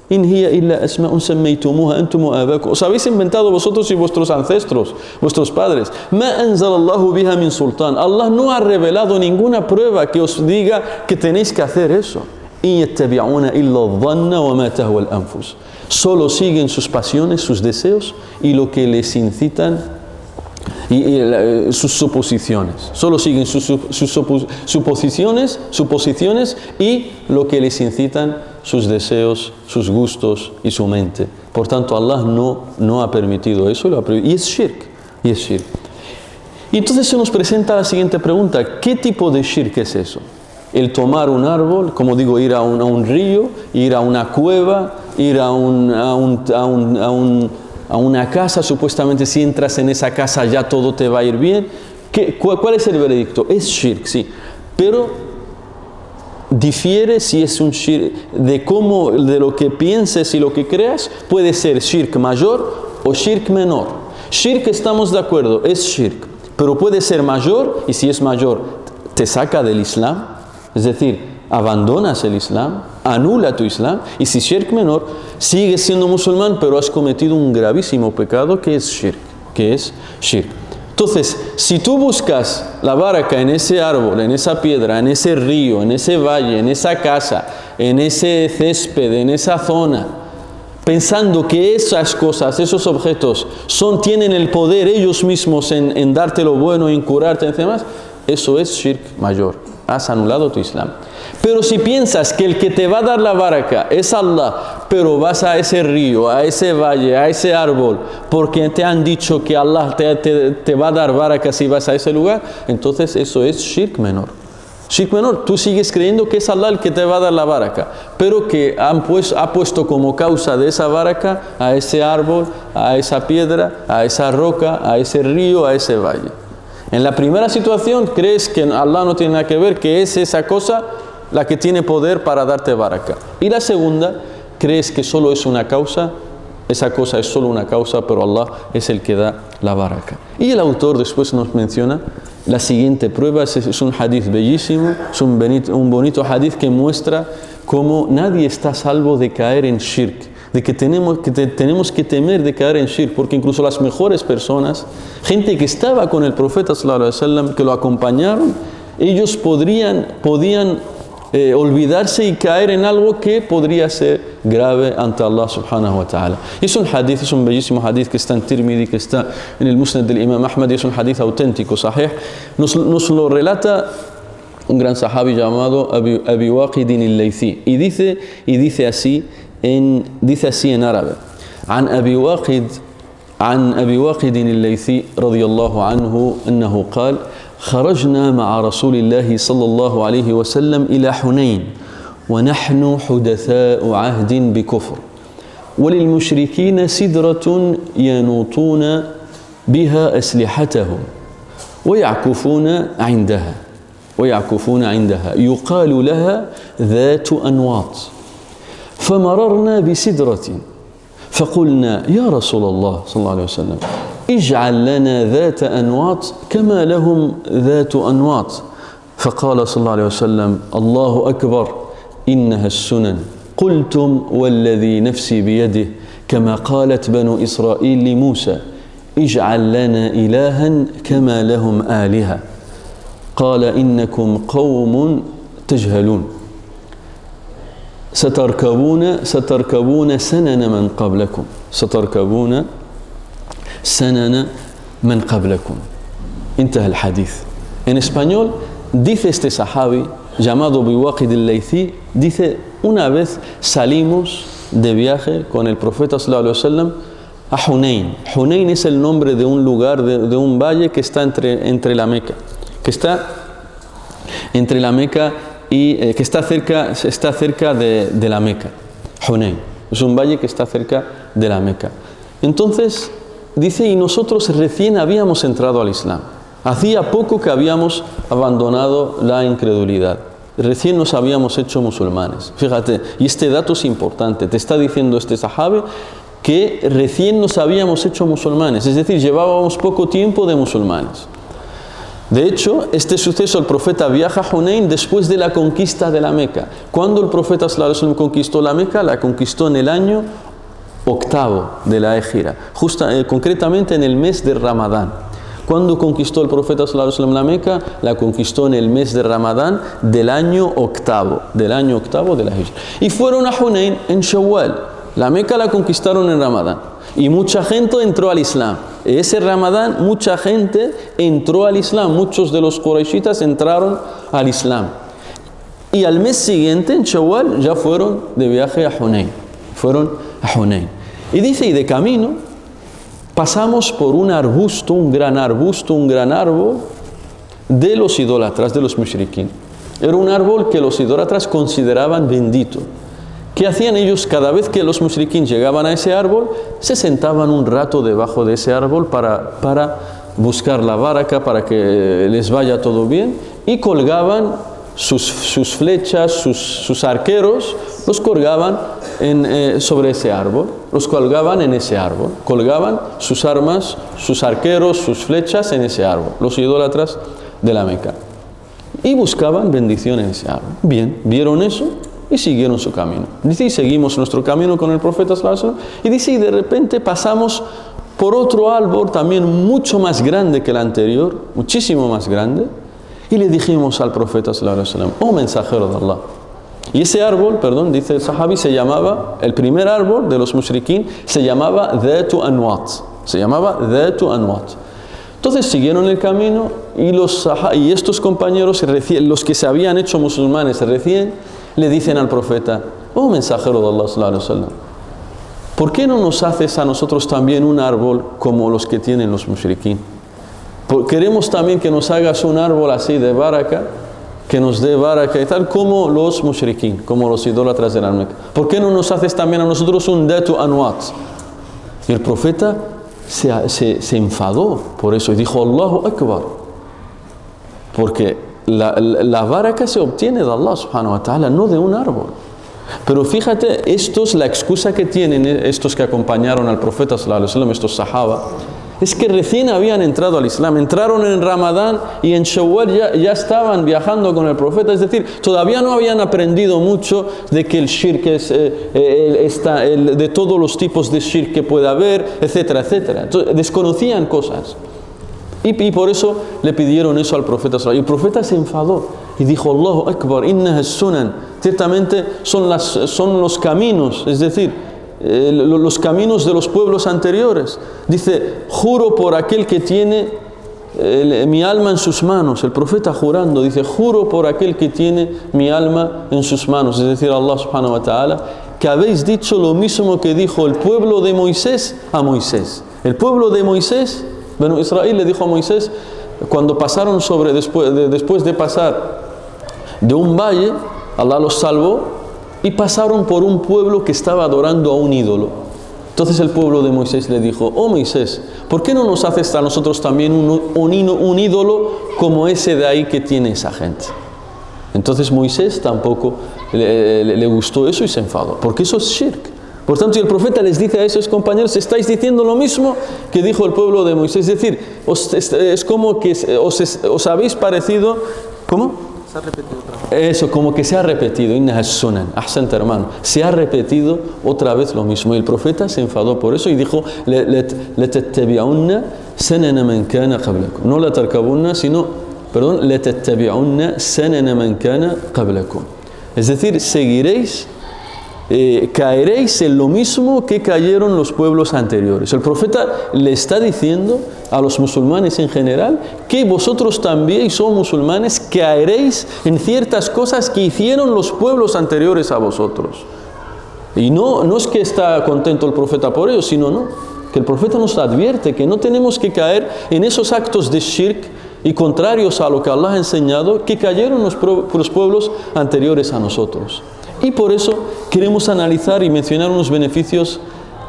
In hiya illa asma'un sammaytumuha antum wa abakum. Os habéis inventado vosotros y vuestros ancestros, vuestros padres. Ma anzala Allahu biha min sultan. Allah no ha revelado ninguna prueba que os diga que tenéis que hacer eso. In yattabi'una illa adh-dhanna wa ma tahwa al-anfus. Solo siguen sus pasiones, sus deseos y lo que les incitan y sus suposiciones. Solo siguen sus suposiciones y lo que les incitan sus deseos, sus gustos y su mente. Por tanto, Allah no ha permitido eso y es shirk. Y entonces se nos presenta la siguiente pregunta: ¿qué tipo de shirk es eso? El tomar un árbol, como digo, ir a un río, ir a una cueva ir a una casa, supuestamente si entras en esa casa ya todo te va a ir bien. ¿Cuál es el veredicto? Es shirk, sí, pero difiere si es un shirk, de lo que pienses y lo que creas, puede ser shirk mayor o shirk menor. Shirk, estamos de acuerdo, es shirk, pero puede ser mayor, y si es mayor, te saca del Islam, es decir, abandonas el Islam, anula tu Islam, y si shirk menor, sigues siendo musulmán, pero has cometido un gravísimo pecado que es shirk. Entonces, si tú buscas la baraka en ese árbol, en esa piedra, en ese río, en ese valle, en esa casa, en ese césped, en esa zona, pensando que esas cosas, esos objetos, tienen el poder ellos mismos en darte lo bueno, en curarte y demás, eso es shirk mayor. Has anulado tu Islam. Pero si piensas que el que te va a dar la baraka es Allah, pero vas a ese río, a ese valle, a ese árbol, porque te han dicho que Allah te va a dar baraka si vas a ese lugar, entonces eso es shirk menor. Shirk menor, tú sigues creyendo que es Allah el que te va a dar la baraka, pero que ha puesto como causa de esa baraka a ese árbol, a esa piedra, a esa roca, a ese río, a ese valle. En la primera situación crees que Allah no tiene nada que ver, que es esa cosa la que tiene poder para darte baraka. Y la segunda, crees que solo es una causa, esa cosa es solo una causa, pero Allah es el que da la baraka. Y el autor después nos menciona la siguiente prueba, es un hadith bellísimo, es un bonito hadith que muestra cómo nadie está salvo de caer en shirk, de que tenemos que temer de caer en shirk, porque incluso las mejores personas, gente que estaba con el profeta sallallahu alaihi wasallam, que lo acompañaron, ellos podían olvidarse y caer en algo que podría ser grave ante Allah subhanahu wa ta'ala. Es un hadith, es un bellísimo hadith que está en Tirmidhi, que está en el Musnad del Imam Ahmad, y es un hadith auténtico, sahih. Nos lo relata un gran sahabi llamado Abi Waqid al-Laythi, y dice así en árabe: عن أبي واقد الليثي رضي الله عنه أنه قال: خرجنا مع رسول الله صلى الله عليه وسلم إلى حنين ونحن حدثاء عهد بكفر وللمشركين سدرة ينوطون بها أسلحتهم ويعكفون عندها يقال لها ذات أنواط. فمررنا بسدرة فقلنا: يا رسول الله صلى الله عليه وسلم اجعل لنا ذات أنواط كما لهم ذات أنواط. فقال صلى الله عليه وسلم: الله أكبر إنها السنن. قلتم والذي نفسي بيده كما قالت بنو إسرائيل لموسى: اجعل لنا إلها كما لهم آلهة. قال: إنكم قوم تجهلون ستركبون سنن من قبلكم انتهى الحديث. En español dice este sahabi llamado Abi Waqid al-Laythi, dice: una vez salimos de viaje con el profeta sallallahu alaihi wasallam a Hunayn. Hunayn es el nombre de un lugar, de un valle que está entre la Meca, y que está cerca de la Meca. Hunayn es un valle que está cerca de la Meca. Entonces dice: y nosotros recién habíamos entrado al Islam, hacía poco que habíamos abandonado la incredulidad, recién nos habíamos hecho musulmanes. Fíjate, y este dato es importante, te está diciendo este sahabe que recién nos habíamos hecho musulmanes, es decir, llevábamos poco tiempo de musulmanes. De hecho, este suceso, el profeta viaja a Hunayn después de la conquista de la Meca. Cuando el profeta sallallahu alaihi wasallam conquistó la Meca, la conquistó en el año 8 de la Égira, concretamente en el mes de Ramadán. Cuando conquistó el profeta sallallahu alaihi wasallam la Meca, la conquistó en el mes de Ramadán del año 8 de la Égira. Y fueron a Hunayn en Shawwal. La Meca la conquistaron en Ramadán. Y mucha gente entró al Islam. Ese Ramadán mucha gente entró al Islam. Muchos de los Quraishitas entraron al Islam. Y al mes siguiente, en Shawwal, ya fueron de viaje a Hunayn. Y dice: y de camino pasamos por un gran árbol de los idólatras, de los mushrikin. Era un árbol que los idólatras consideraban bendito, ¿Qué hacían ellos? Cada vez que los mushrikin llegaban a ese árbol, se sentaban un rato debajo de ese árbol para buscar la baraka, para que les vaya todo bien, y colgaban sus flechas, sus arqueros, los colgaban sobre ese árbol, los colgaban en ese árbol, colgaban sus armas, sus arqueros, sus flechas en ese árbol, los idólatras de la Meca, y buscaban bendición en ese árbol. Bien, vieron eso y siguieron su camino. Dice, y seguimos nuestro camino con el profeta sallallahu alaihi wasallam, y dice, y de repente pasamos por otro árbol también mucho más grande que el anterior, muchísimo más grande, y le dijimos al profeta sallallahu alaihi wasallam, oh mensajero de Allah. Y ese árbol, perdón, dice el sahabi, se llamaba, el primer árbol de los mushrikin se llamaba Dhatu Anwat, se llamaba Dhatu Anwat. Entonces siguieron el camino y estos compañeros, los que se habían hecho musulmanes recién, le dicen al profeta, oh mensajero de Allah sallallahu alaihi wasallam, ¿por qué no nos haces a nosotros también un árbol como los que tienen los mushrikin? Queremos también que nos hagas un árbol así de baraka, que nos dé baraka y tal, como los mushrikin, como los idólatras de la Meca. ¿Por qué no nos haces también a nosotros un Dhatu Anwat? Y el profeta se enfadó por eso y dijo, Allahu Akbar. Porque la baraka se obtiene de Allah subhanahu wa ta'ala, no de un árbol. Pero fíjate, la excusa que tienen estos que acompañaron al profeta sallallahu alaihi wasallam, estos sahaba, es que recién habían entrado al Islam, entraron en Ramadán y en Shawwal ya estaban viajando con el profeta, es decir, todavía no habían aprendido mucho de que el shirk es de todos los tipos de shirk que puede haber, etcétera, etcétera. Entonces, desconocían cosas. Y por eso le pidieron eso al profeta. Y el profeta se enfadó y dijo, Allahu Akbar, innaha sunan. Ciertamente son los caminos, es decir, los caminos de los pueblos anteriores. Dice, juro por aquel que tiene mi alma en sus manos. El profeta jurando, dice, juro por aquel que tiene mi alma en sus manos. Es decir, Allah subhanahu wa ta'ala, que habéis dicho lo mismo que dijo el pueblo de Moisés a Moisés. El pueblo de Moisés, Benu Israel, le dijo a Moisés, cuando pasaron después de pasar de un valle, Allah los salvó, y pasaron por un pueblo que estaba adorando a un ídolo. Entonces el pueblo de Moisés le dijo, oh Moisés, ¿por qué no nos haces a nosotros también un ídolo como ese de ahí que tiene esa gente? Entonces Moisés tampoco le gustó eso y se enfadó, porque eso es shirk. Por tanto, y el profeta les dice a esos compañeros, estáis diciendo lo mismo que dijo el pueblo de Moisés. Es decir, es como que os habéis parecido, ¿cómo? Se ha repetido otra vez. Eso, como que se ha repetido. Innaha sunan. Ahsanta, hermano. Se ha repetido otra vez lo mismo. Y el profeta se enfadó por eso y dijo, لَتَتَّبِعُنَّ سَنَنَ مَنْ كَانَ قَبْلَكُمْ. No la tarkabunna, sino, perdón, لَتَتَّبِعُنَّ سَنَنَ مَنْ كَانَ قَبْلَكُمْ. Es decir, seguiréis, caeréis en lo mismo que cayeron los pueblos anteriores. El profeta le está diciendo a los musulmanes en general que vosotros también son musulmanes, caeréis en ciertas cosas que hicieron los pueblos anteriores a vosotros. Y no es que está contento el profeta por ello, sino que el profeta nos advierte que no tenemos que caer en esos actos de shirk y contrarios a lo que Allah ha enseñado, que cayeron los pueblos anteriores a nosotros. Y por eso queremos analizar y mencionar unos beneficios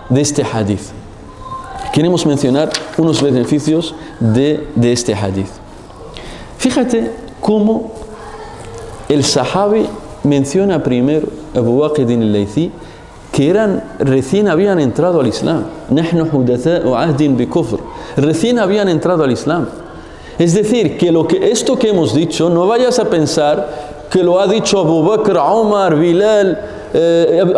de este hadith. Queremos mencionar unos beneficios de este hadith. Fíjate cómo el sahabi menciona primero, Abu Waqid al-Laythi, que recién habían entrado al Islam. Nahnu hudatha'u ahdin bi kufr. Recién habían entrado al Islam. Es decir, que esto que hemos dicho, no vayas a pensar que lo ha dicho Abu Bakr, Umar, Bilal,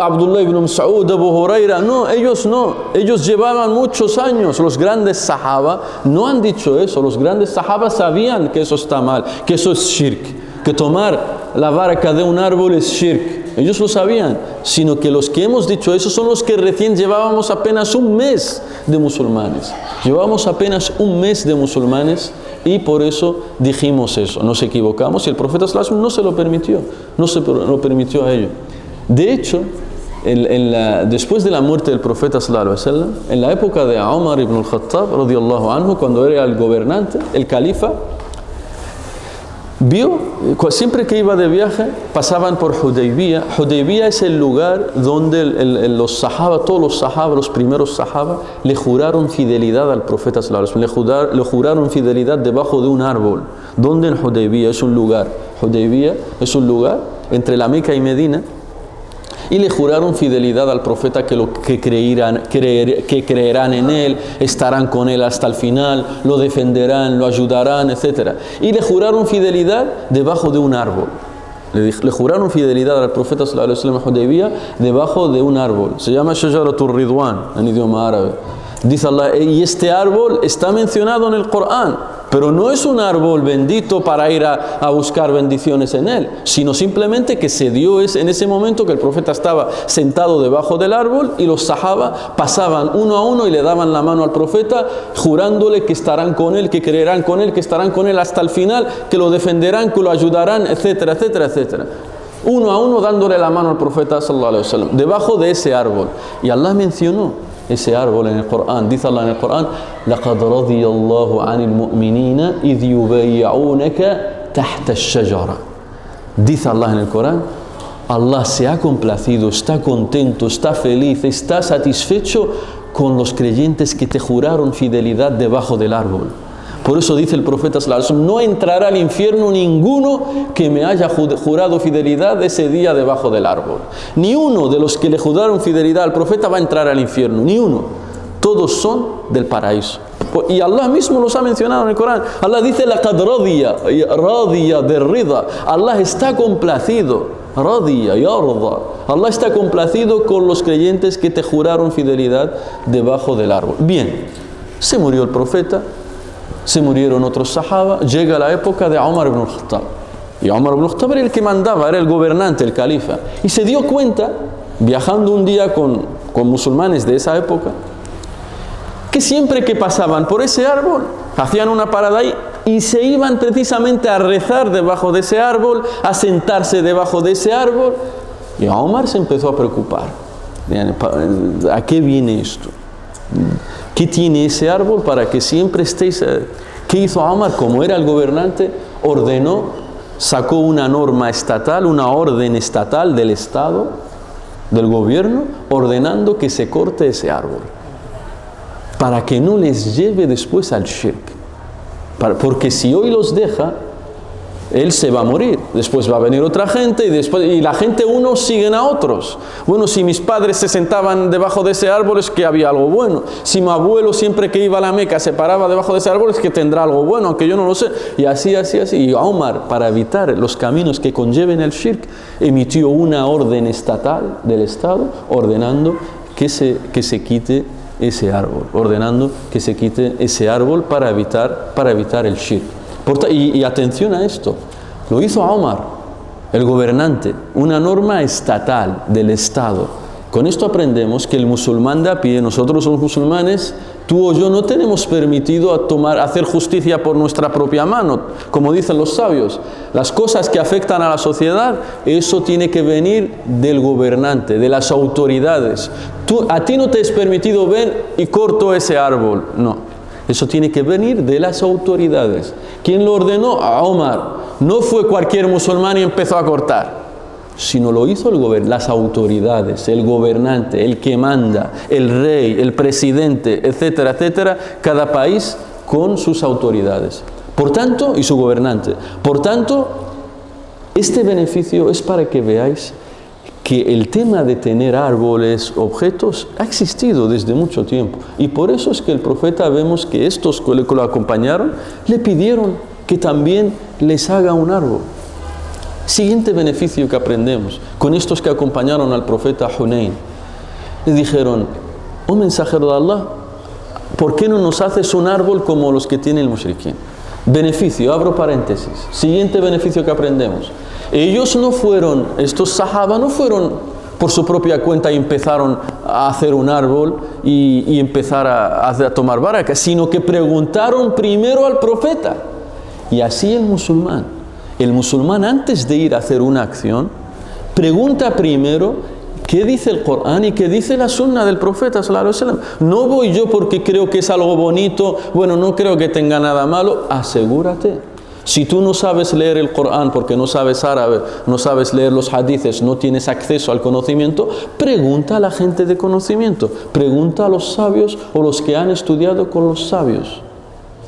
Abdullah ibn Mas'ud, Abu Huraira. No, ellos llevaban muchos años. Los grandes sahaba no han dicho eso. Los grandes sahaba sabían que eso está mal, que eso es shirk, que tomar la baraka de un árbol es shirk. Ellos lo sabían, sino que los que hemos dicho eso son los que recién llevábamos apenas un mes de musulmanes. Llevábamos apenas un mes de musulmanes y por eso dijimos eso. Nos equivocamos y el profeta sallallahu alaihi wasallam no se lo permitió, no se lo permitió a ellos. De hecho, después de la muerte del profeta sallallahu alaihi wasallam, en la época de Umar ibn al-Khattab radiyallahu anhu, cuando era el gobernante, el califa, siempre que iba de viaje, pasaban por Hudaybiyah. Hudaybiyah es el lugar donde los sahaba, todos los sahaba, los primeros sahaba, le juraron fidelidad al profeta sallallahu alaihi wasallam. Le juraron fidelidad debajo de un árbol. ¿Dónde en Hudaybiyah? Es un lugar. Hudaybiyah es un lugar entre la Meca y Medina. Y le juraron fidelidad al profeta que creerán en él, estarán con él hasta el final, lo defenderán, lo ayudarán, etc. Y le juraron fidelidad debajo de un árbol. Le juraron fidelidad al profeta sallallahu alaihi wasallam en Hudaybiyah debajo de un árbol. Se llama Shajaratul Ridwan en idioma árabe. Dice Allah, y este árbol está mencionado en el Corán, pero no es un árbol bendito para ir a buscar bendiciones en él, sino simplemente que se dio en ese momento que el profeta estaba sentado debajo del árbol y los sahaba pasaban uno a uno y le daban la mano al profeta jurándole que estarán con él, que creerán con él, que estarán con él hasta el final, que lo defenderán, que lo ayudarán, etcétera, etcétera, etcétera. Uno a uno dándole la mano al profeta sallallahu alaihi wasallam, debajo de ese árbol. Y Allah mencionó ese árbol en el Corán. Dice Allah en el Corán: لَقَدْ رَضِيَ اللَّهُ عَنِ الْمُؤْمِنِينَ إِذْ يُبَيِّعُونَكَ تَحْتَ الشَّجَرَةِ. Dice Allah en el Corán, Allah se ha complacido, está contento, está feliz, está satisfecho con los creyentes que te juraron fidelidad debajo del árbol. Por eso dice el profeta sallallahu alaihi wasallam: no entrará al infierno ninguno que me haya jurado fidelidad ese día debajo del árbol. Ni uno de los que le juraron fidelidad al profeta va a entrar al infierno, ni uno. Todos son del paraíso. Y Allah mismo los ha mencionado en el Corán. Allah dice: laqad radiya de rida. Allah está complacido. Radiya, yarda. Allah está complacido con los creyentes que te juraron fidelidad debajo del árbol. Bien, se murió el profeta. Se murieron otros sahaba, llega la época de Umar ibn al-Khattab. Y Umar ibn al-Khattab era el que mandaba, era el gobernante, el califa. Y se dio cuenta, viajando un día con musulmanes de esa época, que siempre que pasaban por ese árbol, hacían una parada ahí y se iban precisamente a rezar debajo de ese árbol, a sentarse debajo de ese árbol. Y Umar se empezó a preocupar. ¿A qué viene esto? ¿Qué tiene ese árbol para que siempre estéis? ¿Qué hizo Umar? Como era el gobernante, ordenó, sacó una norma estatal, una orden estatal del Estado, del gobierno, ordenando que se corte ese árbol, para que no les lleve después al shirk. Porque si hoy los deja, él se va a morir, después va a venir otra gente y la gente unos siguen a otros. Bueno, si mis padres se sentaban debajo de ese árbol es que había algo bueno. Si mi abuelo siempre que iba a la Meca se paraba debajo de ese árbol es que tendrá algo bueno, aunque yo no lo sé. Y así. Y Umar, para evitar los caminos que conlleven el shirk, emitió una orden estatal del Estado ordenando que se quite ese árbol, para evitar el shirk. Y atención a esto, lo hizo Umar, el gobernante, una norma estatal del Estado. Con esto aprendemos que el musulmán de a pie, nosotros los musulmanes, tú o yo no tenemos permitido hacer justicia por nuestra propia mano. Como dicen los sabios, las cosas que afectan a la sociedad, eso tiene que venir del gobernante, de las autoridades. A ti no te es permitido ver y corto ese árbol, no. Eso tiene que venir de las autoridades. ¿Quién lo ordenó? A Umar. No fue cualquier musulmán y empezó a cortar, sino lo hizo las autoridades, el gobernante, el que manda, el rey, el presidente, etcétera, etcétera, cada país con sus autoridades. Por tanto, y su gobernante. Por tanto, este beneficio es para que veáis que el tema de tener árboles, objetos, ha existido desde mucho tiempo. Y por eso es que el profeta, vemos que estos que lo acompañaron, le pidieron que también les haga un árbol. Siguiente beneficio que aprendemos, con estos que acompañaron al profeta Hunayn. Le dijeron: oh mensajero de Allah, ¿por qué no nos haces un árbol como los que tiene el mushrikin? Beneficio, abro paréntesis. Siguiente beneficio que aprendemos. Ellos no fueron, estos sahaba no fueron por su propia cuenta y empezaron a hacer un árbol y empezar a tomar baraka, sino que preguntaron primero al profeta. Y así el musulmán antes de ir a hacer una acción, pregunta primero qué dice el Corán y qué dice la sunna del profeta sallallahu alaihi wasallam. No voy yo porque creo que es algo bonito, bueno, no creo que tenga nada malo, asegúrate. Si tú no sabes leer el Corán porque no sabes árabe, no sabes leer los hadices, no tienes acceso al conocimiento, pregunta a la gente de conocimiento, pregunta a los sabios o los que han estudiado con los sabios.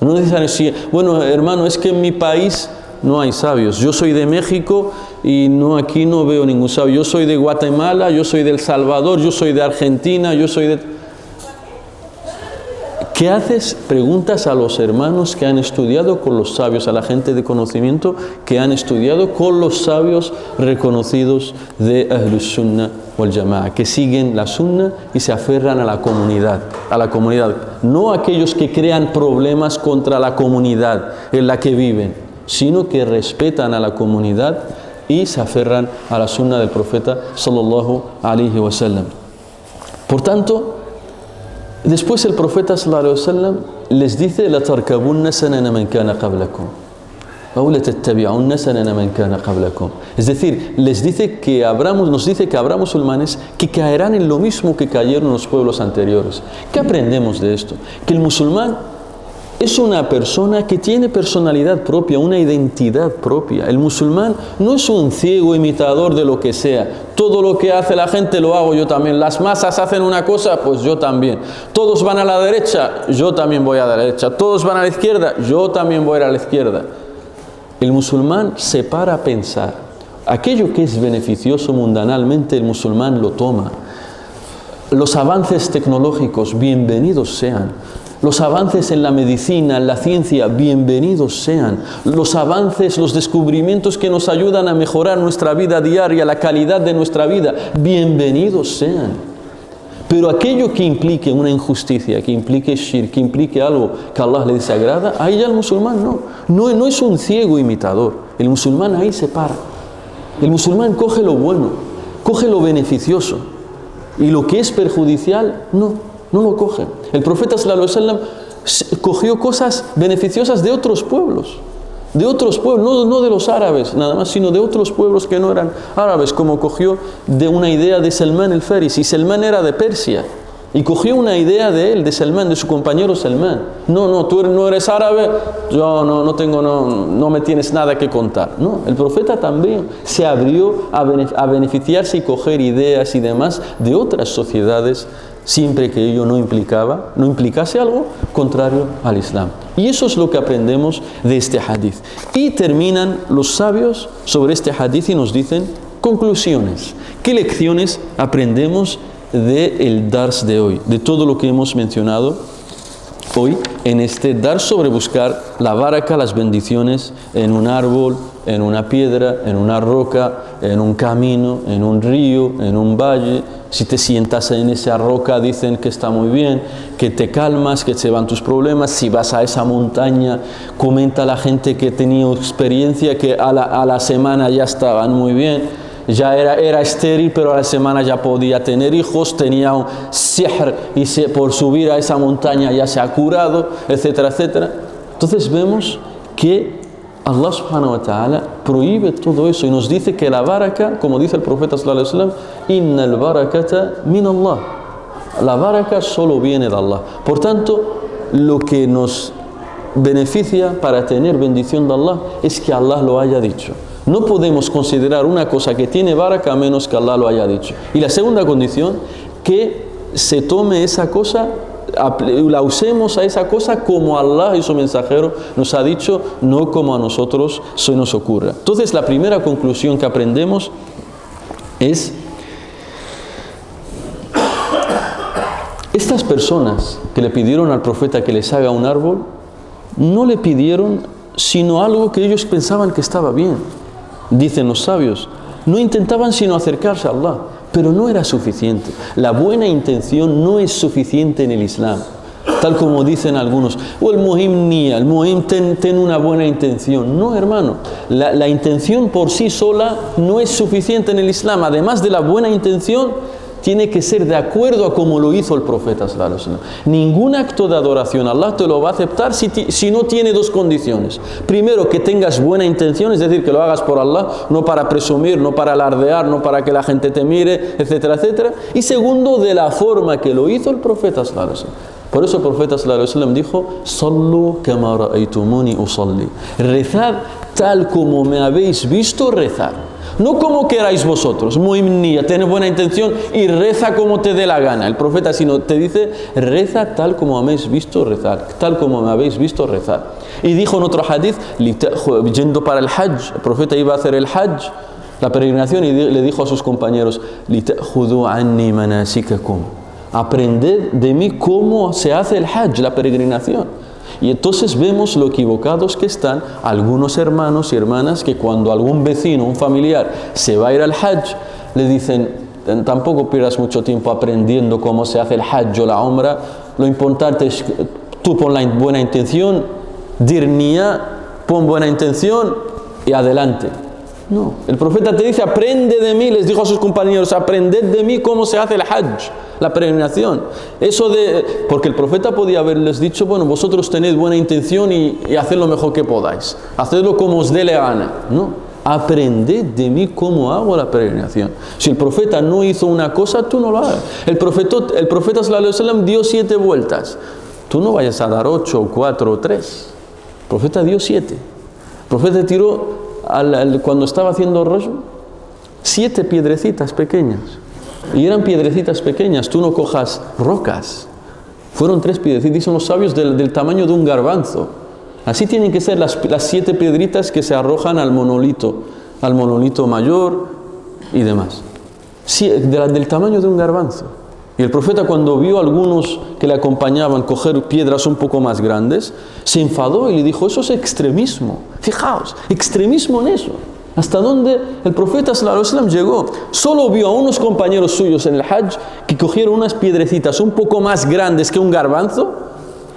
No necesariamente, bueno, hermano, es que en mi país no hay sabios. Yo soy de México y aquí no veo ningún sabio. Yo soy de Guatemala, yo soy de El Salvador, yo soy de Argentina, yo soy de... ¿Qué haces? Preguntas a los hermanos que han estudiado con los sabios, a la gente de conocimiento que han estudiado con los sabios reconocidos de Ahlus Sunnah wal Jama'a, que siguen la Sunnah y se aferran a la comunidad, no aquellos que crean problemas contra la comunidad en la que viven, sino que respetan a la comunidad y se aferran a la Sunnah del profeta sallallahu alaihi wasallam. Por tanto, después el profeta sallallahu alaihi wasallam les dice: la tarkabunna sanana man kana qablakum aw la tattabi'unna sanana man kana qablakum. Es decir, nos dice que habrá musulmanes que caerán en lo mismo que cayeron los pueblos anteriores. ¿Qué aprendemos de esto? Que el musulmán es una persona que tiene personalidad propia, una identidad propia. El musulmán no es un ciego imitador de lo que sea. Todo lo que hace la gente lo hago yo también. Las masas hacen una cosa, pues yo también. Todos van a la derecha, yo también voy a la derecha. Todos van a la izquierda, yo también voy a la izquierda. El musulmán se para a pensar. Aquello que es beneficioso mundanalmente, el musulmán lo toma. Los avances tecnológicos, bienvenidos sean. Los avances en la medicina, en la ciencia, bienvenidos sean. Los avances, los descubrimientos que nos ayudan a mejorar nuestra vida diaria, la calidad de nuestra vida, bienvenidos sean. Pero aquello que implique una injusticia, que implique shirk, que implique algo que a Allah le desagrada, ahí ya el musulmán no es un ciego imitador. El musulmán ahí se para. El musulmán coge lo bueno, coge lo beneficioso. Y lo que es perjudicial, no lo coge. El profeta sallallahu alaihi wasallam cogió cosas beneficiosas de otros pueblos, no de los árabes nada más, sino de otros pueblos que no eran árabes, como cogió de una idea de Salman el Farisi. Salman era de Persia y cogió una idea de él, de Salman, de su compañero Salman. Tú no eres árabe, yo no me tienes nada que contar. No, el profeta también se abrió a beneficiarse y coger ideas y demás de otras sociedades, siempre que ello no implicase algo contrario al Islam. Y eso es lo que aprendemos de este hadith. Y terminan los sabios sobre este hadith y nos dicen conclusiones. ¿Qué lecciones aprendemos del dars de hoy? De todo lo que hemos mencionado hoy en este dars sobre buscar la baraka, las bendiciones en un árbol, en una piedra, en una roca, en un camino, en un río, en un valle. Si te sientas en esa roca, dicen que está muy bien, que te calmas, que se van tus problemas. Si vas a esa montaña, comenta la gente que ha tenido experiencia que a la semana ya estaban muy bien. Ya era estéril, pero a la semana ya podía tener hijos, tenía un sihr y por subir a esa montaña ya se ha curado, etcétera, etcétera. Entonces vemos que Allah subhanahu wa ta'ala prohíbe todo eso y nos dice que la baraka, como dice el profeta sallallahu alaihi wasallam, innal barakata min Allah. La baraka solo viene de Allah. Por tanto, lo que nos beneficia para tener bendición de Allah es que Allah lo haya dicho. No podemos considerar una cosa que tiene baraka a menos que Allah lo haya dicho. Y la segunda condición, que se tome esa cosa, la usemos a esa cosa como Allah y su mensajero nos ha dicho, no como a nosotros se nos ocurra. Entonces la primera conclusión que aprendemos es: estas personas que le pidieron al profeta que les haga un árbol, no le pidieron sino algo que ellos pensaban que estaba bien. Dicen los sabios, no intentaban sino acercarse a Allah, pero no era suficiente. La buena intención no es suficiente en el Islam. Tal como dicen algunos, el muhim ten una buena intención. No, hermano, la intención por sí sola no es suficiente en el Islam. Además de la buena intención, tiene que ser de acuerdo a como lo hizo el profeta sallallahu alaihi wasallam. Ningún acto de adoración Allah te lo va a aceptar si no tiene dos condiciones. Primero, que tengas buena intención, es decir, que lo hagas por Allah, no para presumir, no para alardear, no para que la gente te mire, etcétera, etcétera. Y segundo, de la forma que lo hizo el profeta sallallahu alaihi wasallam. Por eso el profeta sallallahu alaihi wasallam dijo: Sallu kama ra'aytumuni usalli. Rezad tal como me habéis visto rezar. No como queráis vosotros, muy niya, tened buena intención y reza como te dé la gana. El profeta sino te dice: reza tal como me habéis visto rezar, tal como me habéis visto rezar. Y dijo en otro hadith, yendo para el hajj, el profeta iba a hacer el hajj, la peregrinación, y le dijo a sus compañeros: lita'khudhu anni manasikakum. Aprended de mí cómo se hace el hajj, la peregrinación. Y entonces vemos lo equivocados que están algunos hermanos y hermanas que cuando algún vecino, un familiar, se va a ir al hajj, le dicen: tampoco pierdas mucho tiempo aprendiendo cómo se hace el hajj o la umra, lo importante es tú pon la buena intención, dir niya, pon buena intención y adelante. No, el profeta te dice: aprende de mí, les dijo a sus compañeros: aprended de mí cómo se hace el hajj, la peregrinación. Porque el profeta podía haberles dicho: bueno, vosotros tened buena intención y haced lo mejor que podáis, hacedlo como os dé la gana. No, aprended de mí cómo hago la peregrinación. Si el profeta no hizo una cosa, tú no lo hagas. El profeta sallallahu alaihi wasallam dio 7 vueltas, tú no vayas a dar 8, 4 o 3. El profeta dio 7. El profeta tiró cuando estaba haciendo rajm 7 piedrecitas pequeñas, y eran piedrecitas pequeñas, tú no cojas rocas, fueron 3 piedrecitas, dicen los sabios, del tamaño de un garbanzo. Así tienen que ser las 7 piedritas que se arrojan al monolito mayor y demás, del tamaño de un garbanzo. Y el profeta, cuando vio a algunos que le acompañaban coger piedras un poco más grandes, se enfadó y le dijo: eso es extremismo. Fijaos, extremismo en eso. ¿Hasta dónde el profeta sallallahu alaihi wasallam llegó? Solo vio a unos compañeros suyos en el hajj que cogieron unas piedrecitas un poco más grandes que un garbanzo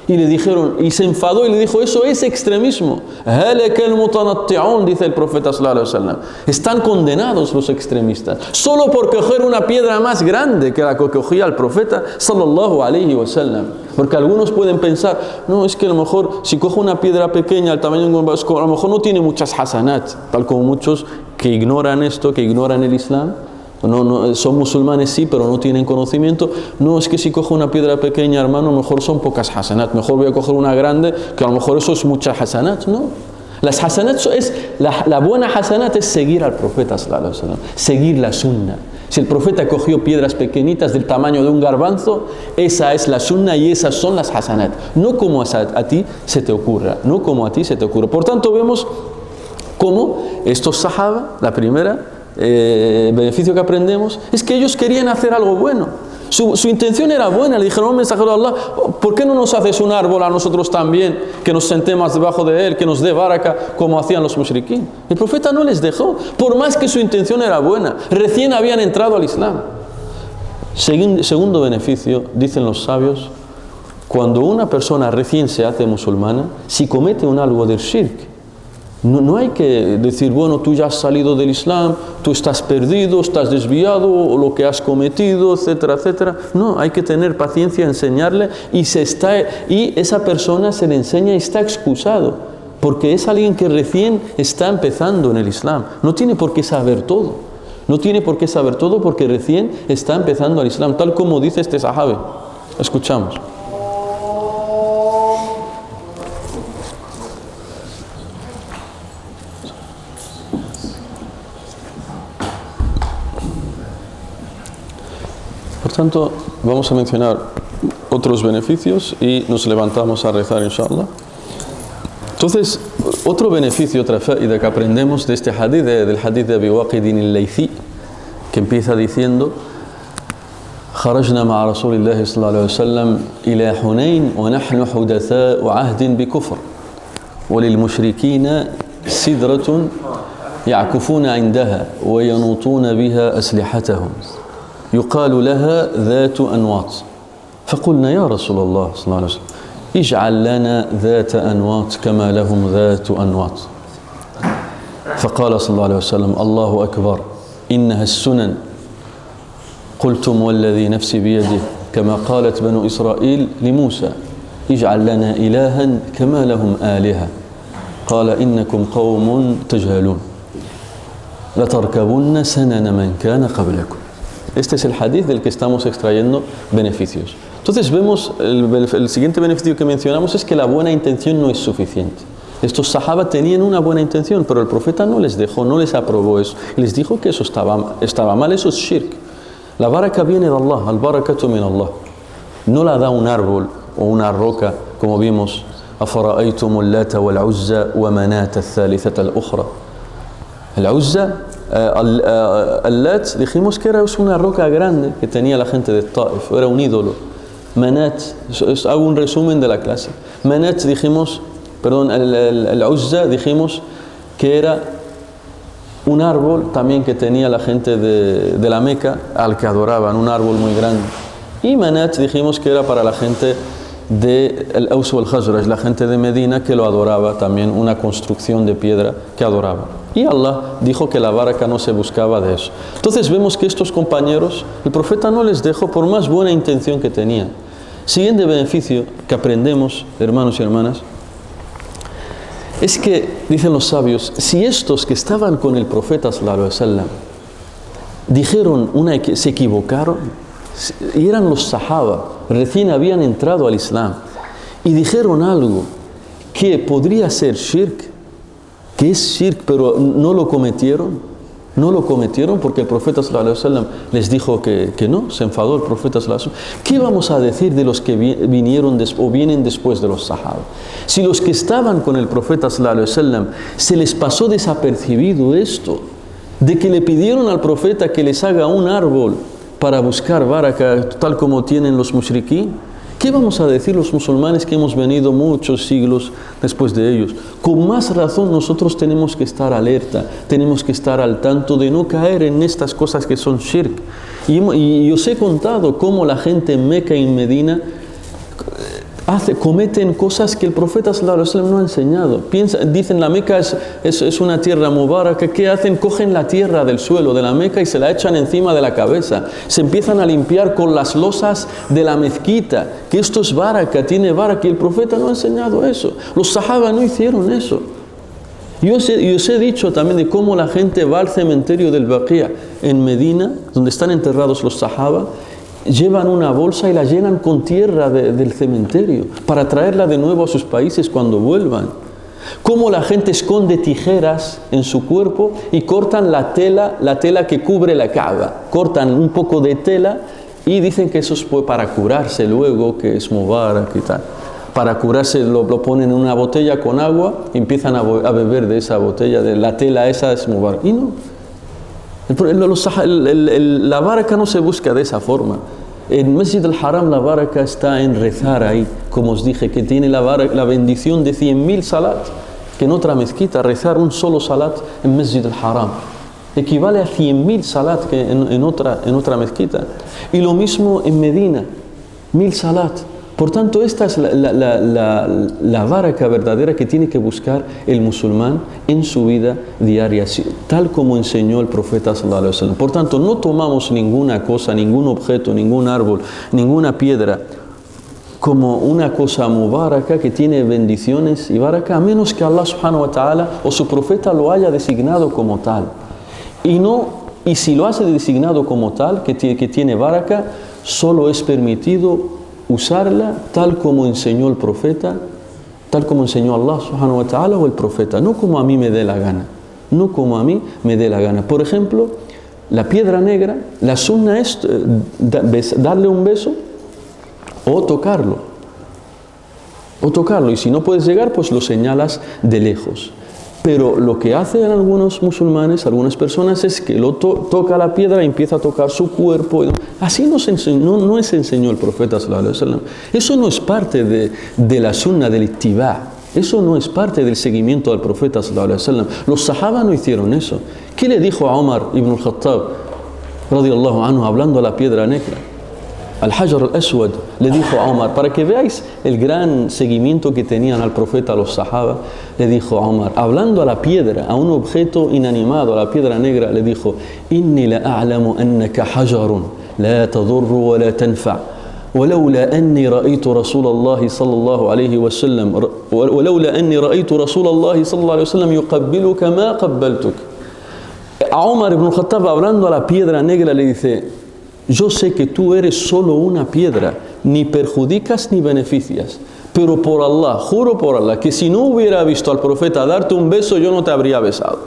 y le dijeron, y se enfadó y le dijo: eso es extremismo. Halaka al-mutanatti'un, dice el profeta sallallahu alaihi wasallam. Están condenados los extremistas solo por coger una piedra más grande que la que cogía el profeta sallallahu alaihi wasallam. Porque algunos pueden pensar: no, es que a lo mejor si cojo una piedra pequeña al tamaño de un garbanzo, a lo mejor no tiene muchas hasanat, tal como muchos que ignoran esto, que ignoran el Islam. No, son musulmanes sí, pero no tienen conocimiento. No, es que si cojo una piedra pequeña, hermano, a lo mejor son pocas hasanat, mejor voy a coger una grande, que a lo mejor eso es muchas hasanat. No, las hasanat la buena hasanat es seguir al profeta sallallahu alaihi wasallam, seguir la sunna. Si el profeta cogió piedras pequeñitas del tamaño de un garbanzo, esa es la sunna y esas son las hasanat, no como a ti se te ocurra, no como a ti se te ocurra. Por tanto, vemos cómo estos sahaba, la primera beneficio que aprendemos es que ellos querían hacer algo bueno. Su intención era buena. Le dijeron: oh, mensajero de Allah, ¿por qué no nos haces un árbol a nosotros también, que nos sentemos debajo de él, que nos dé baraka como hacían los mushrikín? El profeta no les dejó, por más que su intención era buena. Recién habían entrado al Islam. Segundo beneficio, dicen los sabios: cuando una persona recién se hace musulmana, si comete algo del shirk, no hay que decir: bueno, tú ya has salido del Islam, tú estás perdido, estás desviado, o lo que has cometido, etcétera, etcétera. No, hay que tener paciencia, enseñarle, y esa persona se le enseña y está excusado, porque es alguien que recién está empezando en el Islam. No tiene por qué saber todo. No tiene por qué saber todo porque recién está empezando al Islam, tal como dice este sahabe. Escuchamos. Por tanto, vamos a mencionar otros beneficios y nos levantamos a rezar, inshallah. Entonces, otro beneficio, otra faida que aprendemos de este hadith, del hadith de Abi Waqidin al-Laythi, que empieza diciendo: خرجنا مع رسول الله صلى الله عليه وسلم إلى حنين ونحن حدثاء عهد بكفر وللمشركين سدرة يعكفون عندها وينوطون بها أسلحتهم يقال لها ذات أنواط. فقلنا: يا رسول الله صلى الله عليه وسلم اجعل لنا ذات أنواط كما لهم ذات أنواط. فقال صلى الله عليه وسلم: الله أكبر إنها السنن. قلتم والذي نفسي بيده كما قالت بنو إسرائيل لموسى اجعل لنا إلها كما لهم آلهة. قال: إنكم قوم تجهلون لتركبن سنن من كان قبلكم. Este es el hadith del que estamos extrayendo beneficios. Entonces vemos, el siguiente beneficio que mencionamos es que la buena intención no es suficiente. Estos sahaba tenían una buena intención, pero el profeta no les dejó, no les aprobó eso. Les dijo que eso estaba mal, eso es shirk. La baraka viene de Allah, al-barakatu min Allah. No la da un árbol o una roca, como vimos, أَفَرَأَيْتُمُ اللَّاتَ وَالْعُزَّى وَمَنَاةَ الثَّالِثَةَ الْأُخْرَى. El-Uzza, al-Lat, dijimos que era una roca grande que tenía la gente de Taif, era un ídolo. Manat, hago un resumen de la clase. Manat, dijimos, perdón, el-Uzza, dijimos que era un árbol también que tenía la gente de la Meca, al que adoraban, un árbol muy grande. Y Manat, dijimos que era para la gente de Al-Aws wal-Khazraj, la gente de Medina, que lo adoraba también, una construcción de piedra que adoraba. Y Allah dijo que la baraka no se buscaba de eso. Entonces vemos que estos compañeros, el profeta no les dejó por más buena intención que tenían. Siguiente beneficio que aprendemos, hermanos y hermanas, es que, dicen los sabios, si estos que estaban con el profeta sallallahu alaihi wasallam dijeron se equivocaron, y eran los sahaba, recién habían entrado al Islam, y dijeron algo que podría ser shirk, que es shirk, pero no lo cometieron porque el profeta sallallahu alaihi wasallam les dijo que no, se enfadó el profeta sallallahu alaihi wasallam. ¿Qué vamos a decir de los que vinieron o vienen después de los sahaba? Si los que estaban con el profeta sallallahu alaihi wasallam se les pasó desapercibido esto, de que le pidieron al profeta que les haga un árbol para buscar baraka, tal como tienen los mushrikí, ¿qué vamos a decir los musulmanes que hemos venido muchos siglos después de ellos? Con más razón nosotros tenemos que estar alerta, tenemos que estar al tanto de no caer en estas cosas que son shirk. Y os he contado cómo la gente en Meca y en Medina cometen cosas que el profeta sallallahu alaihi wasallam no ha enseñado. Dicen la Meca es una tierra mubaraka. ¿Qué hacen? Cogen la tierra del suelo de la Meca y se la echan encima de la cabeza. Se empiezan a limpiar con las losas de la mezquita, que esto es baraka, tiene baraka, y el profeta no ha enseñado eso. Los sahaba no hicieron eso. Yo os he dicho también de cómo la gente va al cementerio del Baqia en Medina, donde están enterrados los sahaba, llevan una bolsa y la llenan con tierra del cementerio para traerla de nuevo a sus países cuando vuelvan. Cómo la gente esconde tijeras en su cuerpo y cortan la tela que cubre la Kaaba. Cortan un poco de tela y dicen que eso es para curarse luego, que es mubarak y tal. Para curarse lo ponen en una botella con agua y empiezan a beber de esa botella, de la tela esa es mubarak. Y no. La baraka no se busca de esa forma. En Masjid al-Haram la baraka está en rezar ahí, como os dije, que tiene la bendición de 100.000 salat, que en otra mezquita rezar un solo salat en Masjid al-Haram equivale a 100.000 salat que en otra mezquita. Y lo mismo en Medina, 1.000 salat. Por tanto, esta es la baraka verdadera que tiene que buscar el musulmán en su vida diaria, tal como enseñó el profeta sallallahu alaihi wasallam. Por tanto, no tomamos ninguna cosa, ningún objeto, ningún árbol, ninguna piedra como una cosa mubaraka que tiene bendiciones y baraka, a menos que Allah subhanahu wa ta'ala o su profeta lo haya designado como tal. Y si lo hace designado como tal, que tiene baraka, solo es permitido usarla tal como enseñó el profeta, tal como enseñó Allah subhanahu wa ta'ala o el profeta, no como a mí me dé la gana, no como a mí me dé la gana. Por ejemplo, la piedra negra, la sunna es darle un beso o tocarlo, y si no puedes llegar, pues lo señalas de lejos. Pero lo que hacen algunos musulmanes, algunas personas, es que toca la piedra y empieza a tocar su cuerpo. Así no se enseñó el profeta sallallahu alaihi wasallam. Eso no es parte de la sunna del ittiba. Eso no es parte del seguimiento del profeta sallallahu alaihi wasallam. Los sahaba no hicieron eso. ¿Qué le dijo a Omar ibn al-Khattab radiyallahu anhu hablando a la piedra negra? Al-Hajar al-Aswad le dijo a Omar, para que veáis el gran seguimiento que tenían al profeta los sahaba, le dijo a Omar, hablando a la piedra, a un objeto inanimado, a la piedra negra, le dijo: Inni la a'lamu annaka hajarun la tadurru wa la tanfa ولولا أني رأيت رسول الله صلى الله عليه وسلم يقبلك ما قبلتك. A Omar ibn al-Khattab, hablando a la piedra negra, le dice: yo sé que tú eres solo una piedra, ni perjudicas ni beneficias. Pero por Allah, juro por Allah, que si no hubiera visto al profeta darte un beso, yo no te habría besado.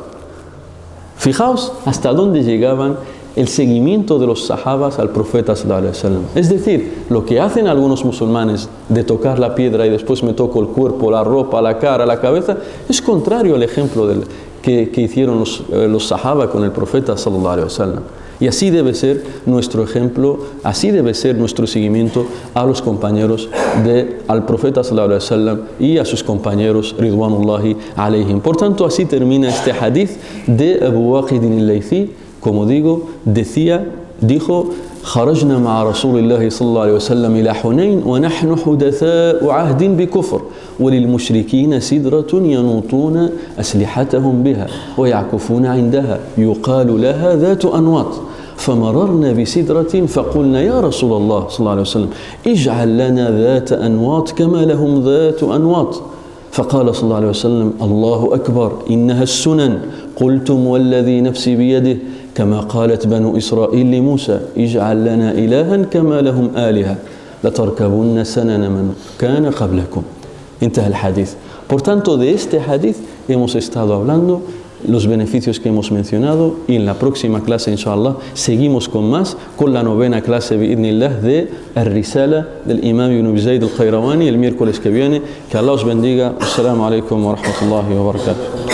Fijaos hasta dónde llegaban el seguimiento de los sahabas al profeta sallallahu alaihi wasallam. Es decir, lo que hacen algunos musulmanes de tocar la piedra y después me toco el cuerpo, la ropa, la cara, la cabeza, es contrario al ejemplo que hicieron los sahabas con el profeta sallallahu alaihi wasallam. Y así debe ser nuestro ejemplo, así debe ser nuestro seguimiento a los compañeros al profeta sallallahu alaihi wasallam y a sus compañeros ridwanullahi alaihim. Por tanto, así termina este hadith de Abu Waqid al-Laythi. Como dijo, خرجنا مع رسول الله صلى الله عليه وسلم إلى حنين ونحن حدثاء عهد بكفر وللمشركين سدرة ينوطون أسلحتهم بها ويعكفون عندها يقال لها ذات أنواط فمررنا بسدرة فقلنا يا رسول الله صلى الله عليه وسلم اجعل لنا ذات أنواط كما لهم ذات أنواط فقال صلى الله عليه وسلم الله أكبر إنها السنن قلتم والذي نفسي بيده كما قالت بنو إسرائيل لموسى اجعل لنا إلها كما لهم آلهة لتركبن سنن من كان قبلكم. انتهى الحديث. Por tanto, de este hadith hemos estado hablando, los beneficios que hemos mencionado, y en la próxima clase, inshallah, seguimos con más, con la novena clase, bi'idhnillah, de Ar-Risala del Imam Ibn Zayd al-Qayrawani, el miércoles que viene. Que Allah os bendiga. Assalamu alaikum wa rahmatullahi wa barakatuh.